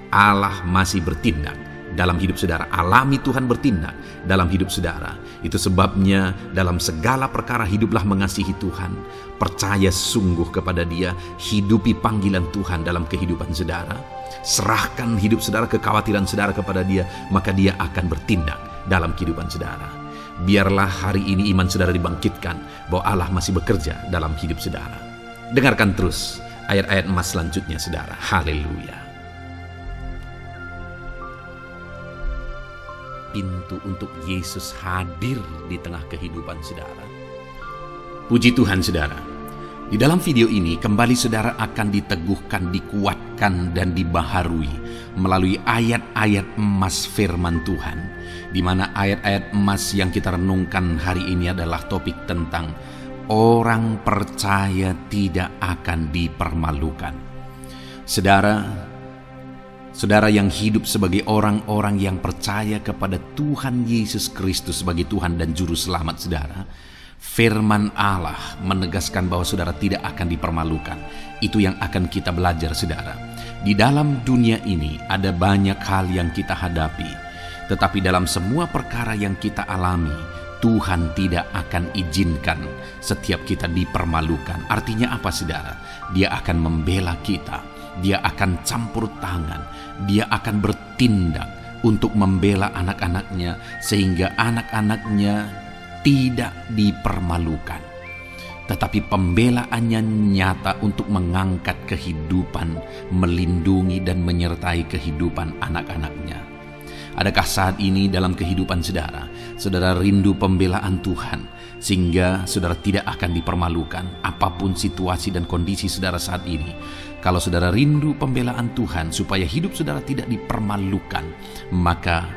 Allah masih bertindak dalam hidup saudara. Alami Tuhan bertindak dalam hidup saudara. Itu sebabnya dalam segala perkara hiduplah mengasihi Tuhan. Percaya sungguh kepada Dia, hidupi panggilan Tuhan dalam kehidupan saudara. Serahkan hidup saudara, kekhawatiran saudara kepada Dia, maka Dia akan bertindak dalam kehidupan saudara. Biarlah hari ini iman saudara dibangkitkan bahwa Allah masih bekerja dalam hidup saudara. Dengarkan terus ayat-ayat emas selanjutnya saudara. Haleluya. Pintu untuk Yesus hadir di tengah kehidupan saudara. Puji Tuhan saudara. Di dalam video ini kembali saudara akan diteguhkan, dikuatkan, dan dibaharui melalui ayat-ayat emas firman Tuhan, di mana ayat-ayat emas yang kita renungkan hari ini adalah topik tentang orang percaya tidak akan dipermalukan. Saudara yang hidup sebagai orang-orang yang percaya kepada Tuhan Yesus Kristus sebagai Tuhan dan Juru Selamat saudara, firman Allah menegaskan bahwa saudara tidak akan dipermalukan. Itu yang akan kita belajar saudara. Di dalam dunia ini ada banyak hal yang kita hadapi, tetapi dalam semua perkara yang kita alami, Tuhan tidak akan izinkan setiap kita dipermalukan. Artinya apa saudara? Dia akan membela kita, Dia akan campur tangan, Dia akan bertindak untuk membela anak-anaknya, sehingga anak-anaknya tidak dipermalukan. Tetapi pembelaannya nyata untuk mengangkat kehidupan, melindungi dan menyertai kehidupan anak-anaknya. Adakah saat ini dalam kehidupan saudara, saudara rindu pembelaan Tuhan, sehingga saudara tidak akan dipermalukan apapun situasi dan kondisi saudara saat ini? Kalau saudara rindu pembelaan Tuhan supaya hidup saudara tidak dipermalukan, maka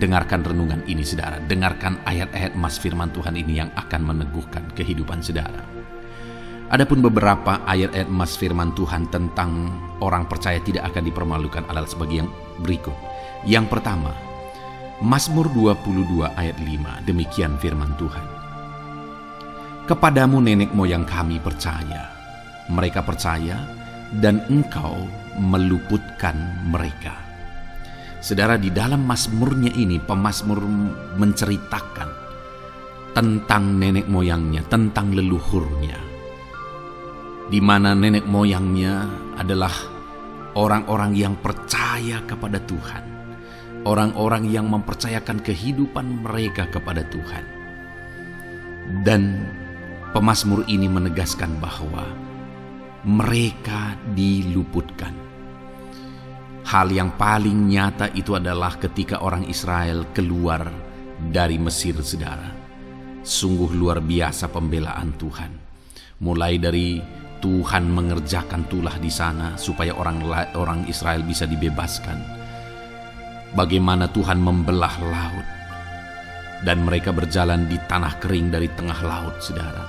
dengarkan renungan ini saudara. Dengarkan ayat-ayat emas firman Tuhan ini yang akan meneguhkan kehidupan saudara. Adapun beberapa ayat-ayat emas firman Tuhan tentang orang percaya tidak akan dipermalukan adalah sebagai yang berikut. Yang pertama, Mazmur 22 ayat 5, demikian firman Tuhan. Kepadamu nenek moyang kami percaya, mereka percaya dan engkau meluputkan mereka. Saudara, di dalam mazmurnya ini, pemazmur menceritakan tentang nenek moyangnya, tentang leluhurnya, di mana nenek moyangnya adalah orang-orang yang percaya kepada Tuhan, orang-orang yang mempercayakan kehidupan mereka kepada Tuhan. Dan pemazmur ini menegaskan bahwa mereka diluputkan. Hal yang paling nyata itu adalah ketika orang Israel keluar dari Mesir, saudara. Sungguh luar biasa pembelaan Tuhan. Mulai dari Tuhan mengerjakan tulah di sana supaya orang Israel bisa dibebaskan. Bagaimana Tuhan membelah laut dan mereka berjalan di tanah kering dari tengah laut, saudara.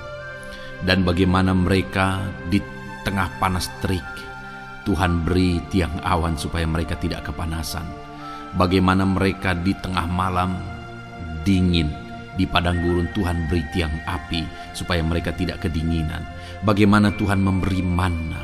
Dan bagaimana mereka di tengah panas terik, Tuhan beri tiang awan supaya mereka tidak kepanasan. Bagaimana mereka di tengah malam dingin, di padang gurun Tuhan beri tiang api supaya mereka tidak kedinginan. Bagaimana Tuhan memberi manna,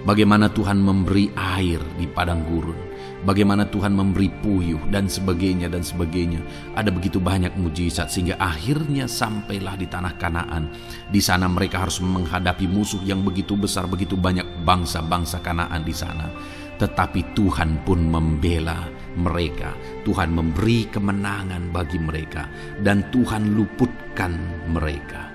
bagaimana Tuhan memberi air di padang gurun, bagaimana Tuhan memberi puyuh dan sebagainya dan sebagainya. Ada begitu banyak mujizat sehingga akhirnya sampailah di tanah Kanaan. Di sana mereka harus menghadapi musuh yang begitu besar, begitu banyak bangsa-bangsa Kanaan di sana. Tetapi Tuhan pun membela mereka. Tuhan memberi kemenangan bagi mereka dan Tuhan luputkan mereka.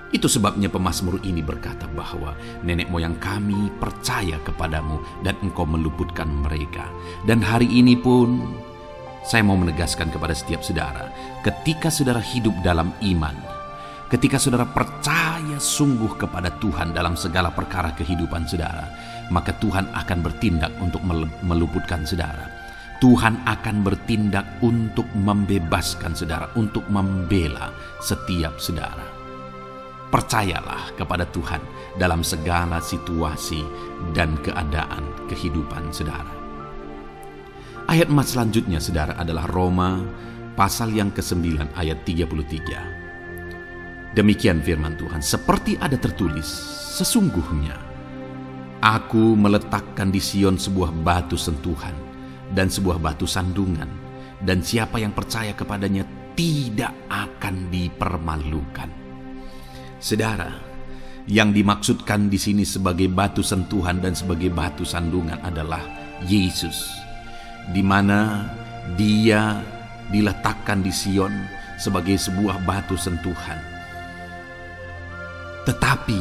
Itu sebabnya pemazmur ini berkata bahwa nenek moyang kami percaya kepadamu dan engkau meluputkan mereka. Dan hari ini pun saya mau menegaskan kepada setiap saudara, ketika saudara hidup dalam iman, ketika saudara percaya sungguh kepada Tuhan dalam segala perkara kehidupan saudara, maka Tuhan akan bertindak untuk meluputkan saudara. Tuhan akan bertindak untuk membebaskan saudara, untuk membela setiap saudara. Percayalah kepada Tuhan dalam segala situasi dan keadaan kehidupan saudara. Ayat emas selanjutnya saudara adalah Roma pasal yang ke-9 ayat 33. Demikian firman Tuhan, seperti ada tertulis, sesungguhnya aku meletakkan di Sion sebuah batu sentuhan dan sebuah batu sandungan, dan siapa yang percaya kepadanya tidak akan dipermalukan. Saudara, yang dimaksudkan di sini sebagai batu sentuhan dan sebagai batu sandungan adalah Yesus, di mana Dia diletakkan di Sion sebagai sebuah batu sentuhan. Tetapi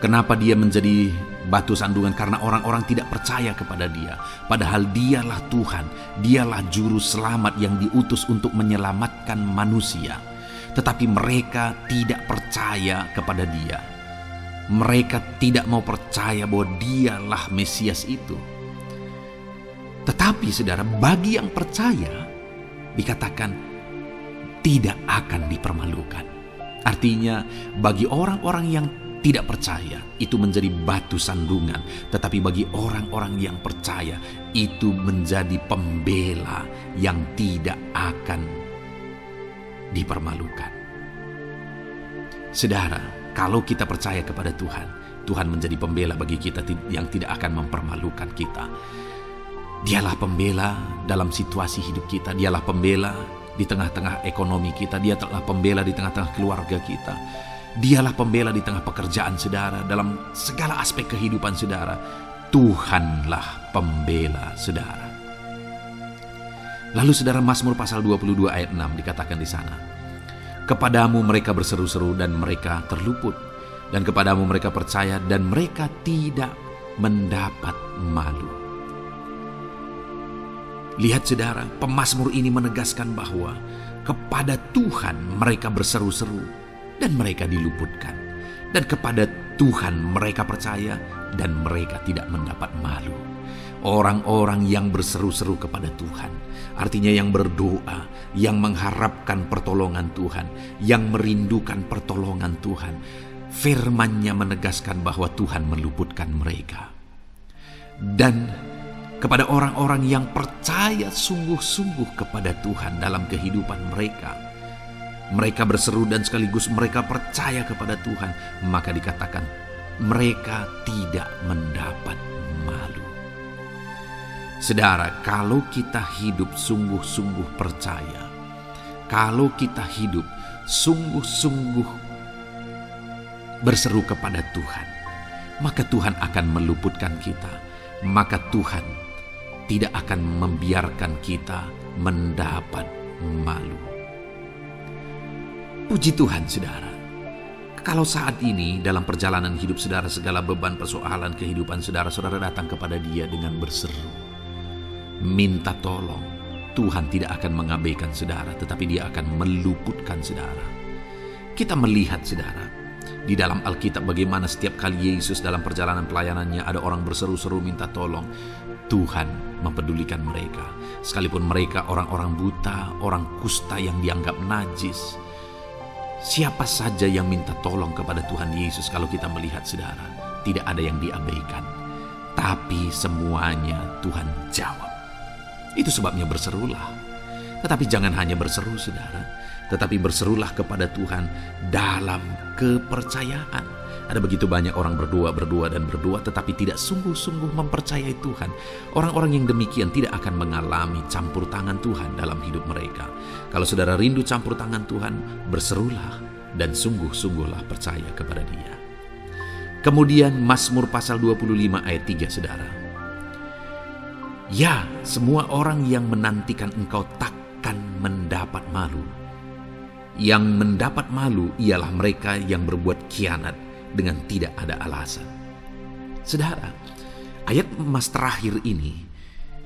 kenapa Dia menjadi batu sandungan? Karena orang-orang tidak percaya kepada Dia, padahal Dialah Tuhan, Dialah juru selamat yang diutus untuk menyelamatkan manusia. Tetapi mereka tidak percaya kepada Dia. Mereka tidak mau percaya bahwa Dialah Mesias itu. Tetapi saudara, bagi yang percaya dikatakan tidak akan dipermalukan. Artinya bagi orang-orang yang tidak percaya itu menjadi batu sandungan, tetapi bagi orang-orang yang percaya itu menjadi pembela yang tidak akan dipermalukan. Saudara, kalau kita percaya kepada Tuhan, Tuhan menjadi pembela bagi kita yang tidak akan mempermalukan kita. Dialah pembela dalam situasi hidup kita, Dialah pembela di tengah-tengah ekonomi kita, Dialah pembela di tengah-tengah keluarga kita, Dialah pembela di tengah pekerjaan saudara, dalam segala aspek kehidupan saudara. Tuhanlah pembela saudara. Lalu saudara, Mazmur pasal 22 ayat 6 dikatakan di sana, kepadamu mereka berseru-seru dan mereka terluput, dan kepadamu mereka percaya dan mereka tidak mendapat malu. Lihat saudara, pemazmur ini menegaskan bahwa kepada Tuhan mereka berseru-seru dan mereka diluputkan. Dan kepada Tuhan mereka percaya dan mereka tidak mendapat malu. Orang-orang yang berseru-seru kepada Tuhan, artinya yang berdoa, yang mengharapkan pertolongan Tuhan, yang merindukan pertolongan Tuhan. Firman-Nya menegaskan bahwa Tuhan meluputkan mereka. Dan kepada orang-orang yang percaya sungguh-sungguh kepada Tuhan dalam kehidupan mereka, mereka berseru dan sekaligus mereka percaya kepada Tuhan, maka dikatakan mereka tidak mendapat malu. Saudara, kalau kita hidup sungguh-sungguh percaya, kalau kita hidup sungguh-sungguh berseru kepada Tuhan, maka Tuhan akan meluputkan kita. Maka Tuhan tidak akan membiarkan kita mendapat malu. Puji Tuhan, saudara. Kalau saat ini dalam perjalanan hidup saudara, segala beban persoalan kehidupan saudara datang kepada Dia dengan berseru, minta tolong, Tuhan tidak akan mengabaikan saudara, tetapi Dia akan meluputkan saudara. Kita melihat, saudara, di dalam Alkitab bagaimana setiap kali Yesus dalam perjalanan pelayanannya ada orang berseru-seru minta tolong, Tuhan mempedulikan mereka. Sekalipun mereka orang-orang buta, orang kusta yang dianggap najis, siapa saja yang minta tolong kepada Tuhan Yesus, kalau kita melihat, saudara, tidak ada yang diabaikan, tapi semuanya Tuhan jawab. Itu sebabnya berserulah. Tetapi jangan hanya berseru, saudara, tetapi berserulah kepada Tuhan dalam kepercayaan. Ada begitu banyak orang berdoa tetapi tidak sungguh-sungguh mempercayai Tuhan. Orang-orang yang demikian tidak akan mengalami campur tangan Tuhan dalam hidup mereka. Kalau saudara rindu campur tangan Tuhan, berserulah dan sungguh-sungguhlah percaya kepada Dia. Kemudian Mazmur pasal 25 ayat 3, saudara. Ya, semua orang yang menantikan Engkau takkan mendapat malu. Yang mendapat malu ialah mereka yang berbuat khianat dengan tidak ada alasan. Saudara, ayat emas terakhir ini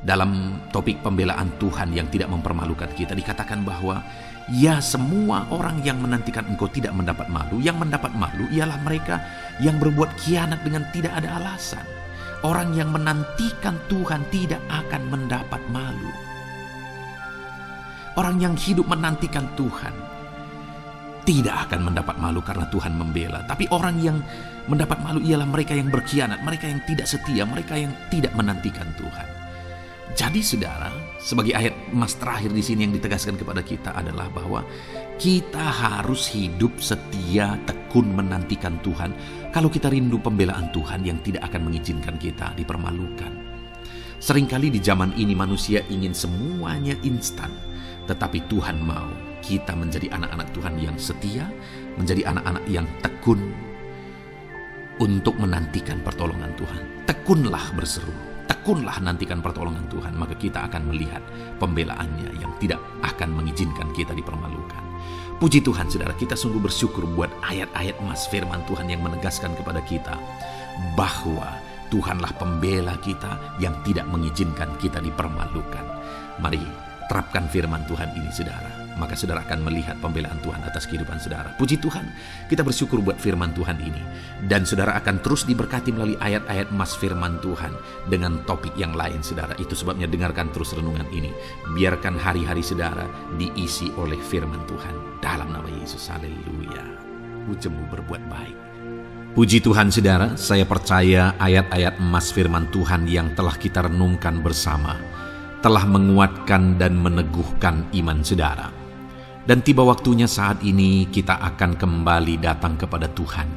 dalam topik pembelaan Tuhan yang tidak mempermalukan kita, dikatakan bahwa ya, semua orang yang menantikan Engkau tidak mendapat malu. Yang mendapat malu ialah mereka yang berbuat khianat dengan tidak ada alasan. Orang yang menantikan Tuhan tidak akan mendapat malu. Orang yang hidup menantikan Tuhan tidak akan mendapat malu karena Tuhan membela. Tapi orang yang mendapat malu ialah mereka yang berkhianat, mereka yang tidak setia, mereka yang tidak menantikan Tuhan. Jadi saudara, sebagai ayat emas terakhir di sini yang ditegaskan kepada kita adalah bahwa kita harus hidup setia, tekun menantikan Tuhan. Kalau kita rindu pembelaan Tuhan yang tidak akan mengizinkan kita dipermalukan. Seringkali di zaman ini manusia ingin semuanya instan, tetapi Tuhan mau kita menjadi anak-anak Tuhan yang setia, menjadi anak-anak yang tekun untuk menantikan pertolongan Tuhan. Tekunlah berseru, tekunlah nantikan pertolongan Tuhan, maka kita akan melihat pembelaannya yang tidak akan mengizinkan kita dipermalukan. Puji Tuhan, saudara, kita sungguh bersyukur buat ayat-ayat emas firman Tuhan yang menegaskan kepada kita bahwa Tuhanlah pembela kita yang tidak mengizinkan kita dipermalukan. Mari terapkan firman Tuhan ini, saudara. Maka saudara akan melihat pembelaan Tuhan atas kehidupan saudara. Puji Tuhan, kita bersyukur buat firman Tuhan ini. Dan saudara akan terus diberkati melalui ayat-ayat emas firman Tuhan dengan topik yang lain, saudara. Itu sebabnya dengarkan terus renungan ini. Biarkan hari-hari saudara diisi oleh firman Tuhan. Dalam nama Yesus, haleluya. Ujemu berbuat baik. Puji Tuhan, saudara. Saya percaya ayat-ayat emas firman Tuhan yang telah kita renungkan bersama telah menguatkan dan meneguhkan iman saudara. Dan tiba waktunya saat ini kita akan kembali datang kepada Tuhan,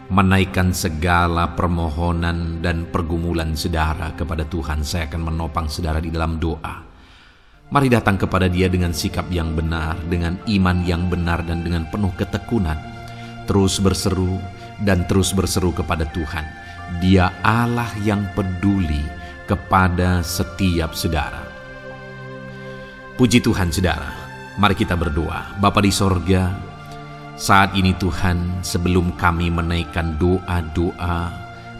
menaikkan segala permohonan dan pergumulan saudara kepada Tuhan. Saya akan menopang saudara di dalam doa. Mari datang kepada Dia dengan sikap yang benar, dengan iman yang benar, dan dengan penuh ketekunan. Terus berseru dan terus berseru kepada Tuhan. Dia Allah yang peduli kepada setiap saudara. Puji Tuhan, saudara. Mari kita berdoa. Bapa di sorga, saat ini Tuhan, sebelum kami menaikkan doa-doa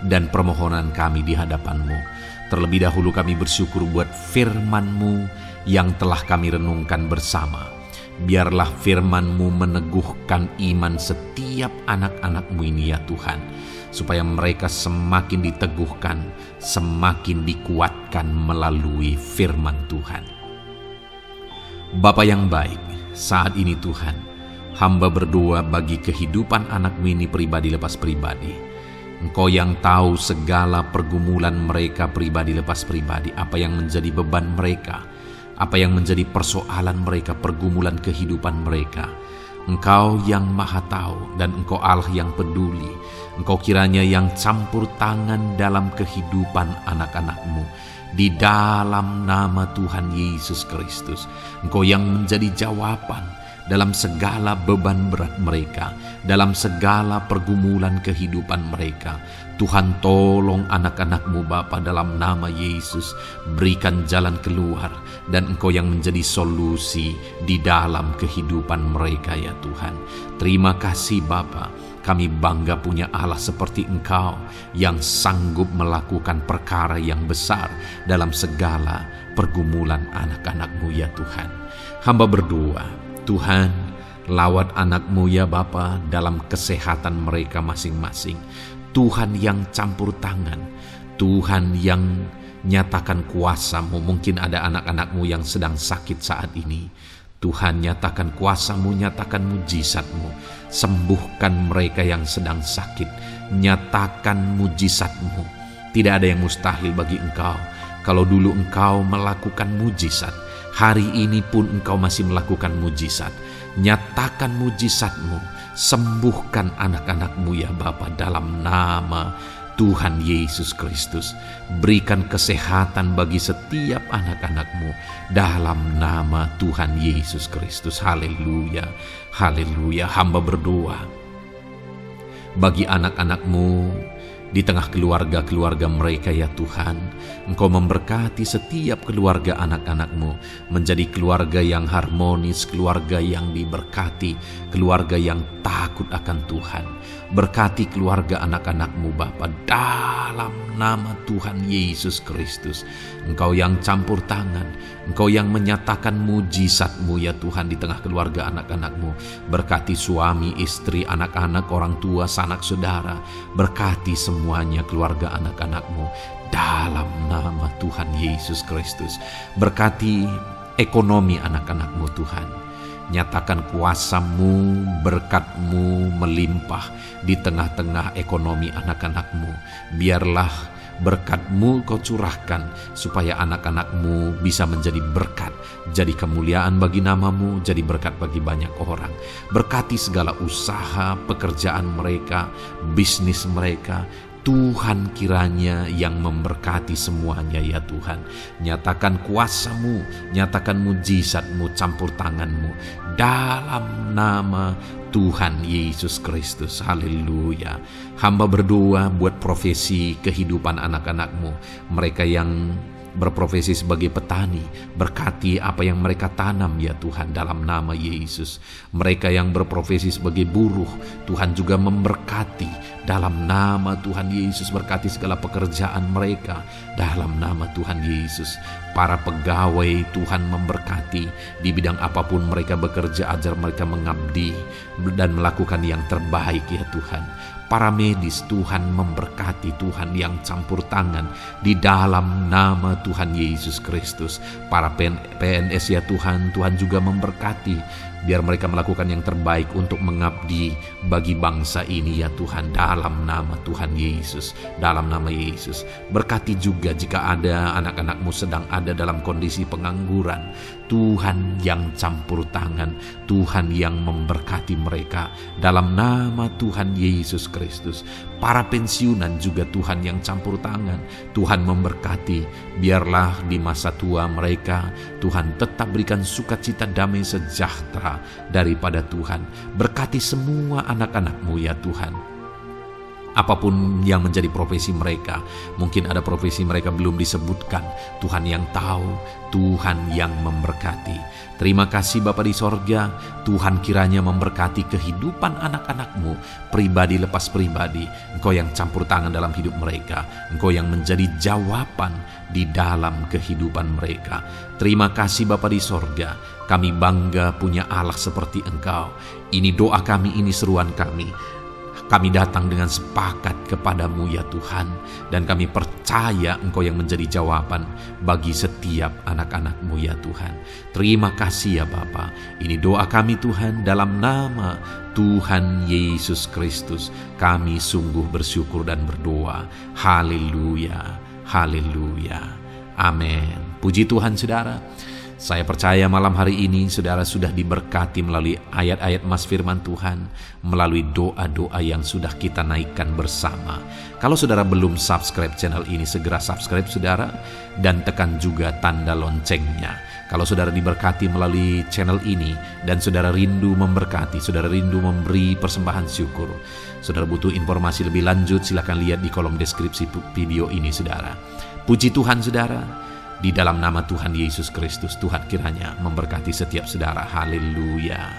dan permohonan kami di hadapan-Mu, terlebih dahulu kami bersyukur buat firman-Mu yang telah kami renungkan bersama. Biarlah firman-Mu meneguhkan iman setiap anak-anak-Mu ini ya Tuhan, supaya mereka semakin diteguhkan, semakin dikuatkan melalui firman Tuhan. Bapa yang baik, saat ini Tuhan, hamba berdoa bagi kehidupan anak-Mu ini pribadi lepas pribadi. Engkau yang tahu segala pergumulan mereka pribadi lepas pribadi, apa yang menjadi beban mereka, apa yang menjadi persoalan mereka, pergumulan kehidupan mereka. Engkau yang maha tahu dan Engkau Allah yang peduli. Engkau kiranya yang campur tangan dalam kehidupan anak-anak-Mu. Di dalam nama Tuhan Yesus Kristus, Engkau yang menjadi jawaban dalam segala beban berat mereka, dalam segala pergumulan kehidupan mereka. Tuhan, tolong anak-anak-Mu Bapa, dalam nama Yesus. Berikan jalan keluar, dan Engkau yang menjadi solusi di dalam kehidupan mereka ya Tuhan. Terima kasih Bapa, kami bangga punya Allah seperti Engkau yang sanggup melakukan perkara yang besar dalam segala pergumulan anak-anak-Mu ya Tuhan. Hamba berdoa, Tuhan, lawat anak-Mu ya Bapa dalam kesehatan mereka masing-masing. Tuhan yang campur tangan, Tuhan yang nyatakan kuasa-Mu. Mungkin ada anak-anak-Mu yang sedang sakit saat ini. Tuhan, nyatakan kuasa-Mu, nyatakan mujizat-Mu. Sembuhkan mereka yang sedang sakit. Nyatakan mujizat-Mu. Tidak ada yang mustahil bagi Engkau. Kalau dulu Engkau melakukan mujizat, hari ini pun Engkau masih melakukan mujizat. Nyatakan mujizat-Mu. Sembuhkan anak-anak-Mu ya Bapa, dalam nama Tuhan Yesus Kristus. Berikan kesehatan bagi setiap anak-anak-Mu dalam nama Tuhan Yesus Kristus. Haleluya, haleluya. Hamba berdoa bagi anak-anak-Mu di tengah keluarga-keluarga mereka ya Tuhan. Engkau memberkati setiap keluarga anak-anak-Mu menjadi keluarga yang harmonis, keluarga yang diberkati, keluarga yang takut akan Tuhan. Berkati keluarga anak-anak-Mu Bapa, dalam nama Tuhan Yesus Kristus. Engkau yang campur tangan, Engkau yang menyatakan mujizat-Mu ya Tuhan di tengah keluarga anak-anak-Mu. Berkati suami, istri, anak-anak, orang tua, sanak saudara. Berkati semuanya keluarga anak-anak-Mu dalam nama Tuhan Yesus Kristus. Berkati ekonomi anak-anak-Mu Tuhan. Nyatakan kuasa-Mu, berkat-Mu melimpah di tengah-tengah ekonomi anak-anak-Mu. Biarlah berkat-Mu Kau curahkan supaya anak-anak-Mu bisa menjadi berkat, jadi kemuliaan bagi nama-Mu, jadi berkat bagi banyak orang. Berkati segala usaha, pekerjaan mereka, bisnis mereka. Tuhan kiranya yang memberkati semuanya ya Tuhan. Nyatakan kuasa-Mu, nyatakan mujizat-Mu, campur tangan-Mu dalam nama Tuhan Yesus Kristus. Haleluya. Hamba berdoa buat profesi kehidupan anak-anak-Mu, mereka yang berprofesi sebagai petani. Berkati apa yang mereka tanam ya Tuhan dalam nama Yesus. Mereka yang berprofesi sebagai buruh, Tuhan juga memberkati dalam nama Tuhan Yesus. Berkati segala pekerjaan mereka dalam nama Tuhan Yesus. Para pegawai Tuhan memberkati di bidang apapun mereka bekerja, ajar mereka mengabdi dan melakukan yang terbaik ya Tuhan. Para medis Tuhan memberkati, Tuhan yang campur tangan di dalam nama Tuhan Yesus Kristus. Para PNS ya Tuhan, Tuhan juga memberkati biar mereka melakukan yang terbaik untuk mengabdi bagi bangsa ini ya Tuhan, dalam nama Tuhan Yesus, dalam nama Yesus. Berkati juga jika ada anak-anak-Mu sedang ada dalam kondisi pengangguran, Tuhan yang campur tangan, Tuhan yang memberkati mereka dalam nama Tuhan Yesus Kristus. Para pensiunan juga Tuhan yang campur tangan, Tuhan memberkati. Biarlah di masa tua mereka Tuhan tetap berikan sukacita, damai, sejahtera daripada Tuhan. Berkati semua anak-anak-Mu ya Tuhan. Apapun yang menjadi profesi mereka, mungkin ada profesi mereka belum disebutkan, Tuhan yang tahu, Tuhan yang memberkati. Terima kasih Bapa di sorga, Tuhan kiranya memberkati kehidupan anak-anak-Mu pribadi lepas pribadi. Engkau yang campur tangan dalam hidup mereka, Engkau yang menjadi jawaban di dalam kehidupan mereka. Terima kasih Bapa di sorga, Kami bangga punya Allah seperti Engkau. Ini doa kami, ini seruan kami. Kami datang dengan sepakat kepadamu ya Tuhan, dan kami percaya Engkau yang menjadi jawaban bagi setiap anak-anak-Mu ya Tuhan. Terima kasih ya Bapa. Ini doa kami Tuhan, dalam nama Tuhan Yesus Kristus. Kami sungguh bersyukur dan berdoa. Haleluya, haleluya, amin. Puji Tuhan saudara. Saya percaya malam hari ini saudara sudah diberkati melalui ayat-ayat Mas Firman Tuhan, melalui doa-doa yang sudah kita naikkan bersama. Kalau saudara belum subscribe channel ini, segera subscribe saudara, dan tekan juga tanda loncengnya. Kalau saudara diberkati melalui channel ini, dan saudara rindu memberkati, saudara rindu memberi persembahan syukur, saudara butuh informasi lebih lanjut, silakan lihat di kolom deskripsi video ini saudara. Puji Tuhan saudara. Di dalam nama Tuhan Yesus Kristus, Tuhan kiranya memberkati setiap saudara. Haleluya.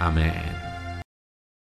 Amin.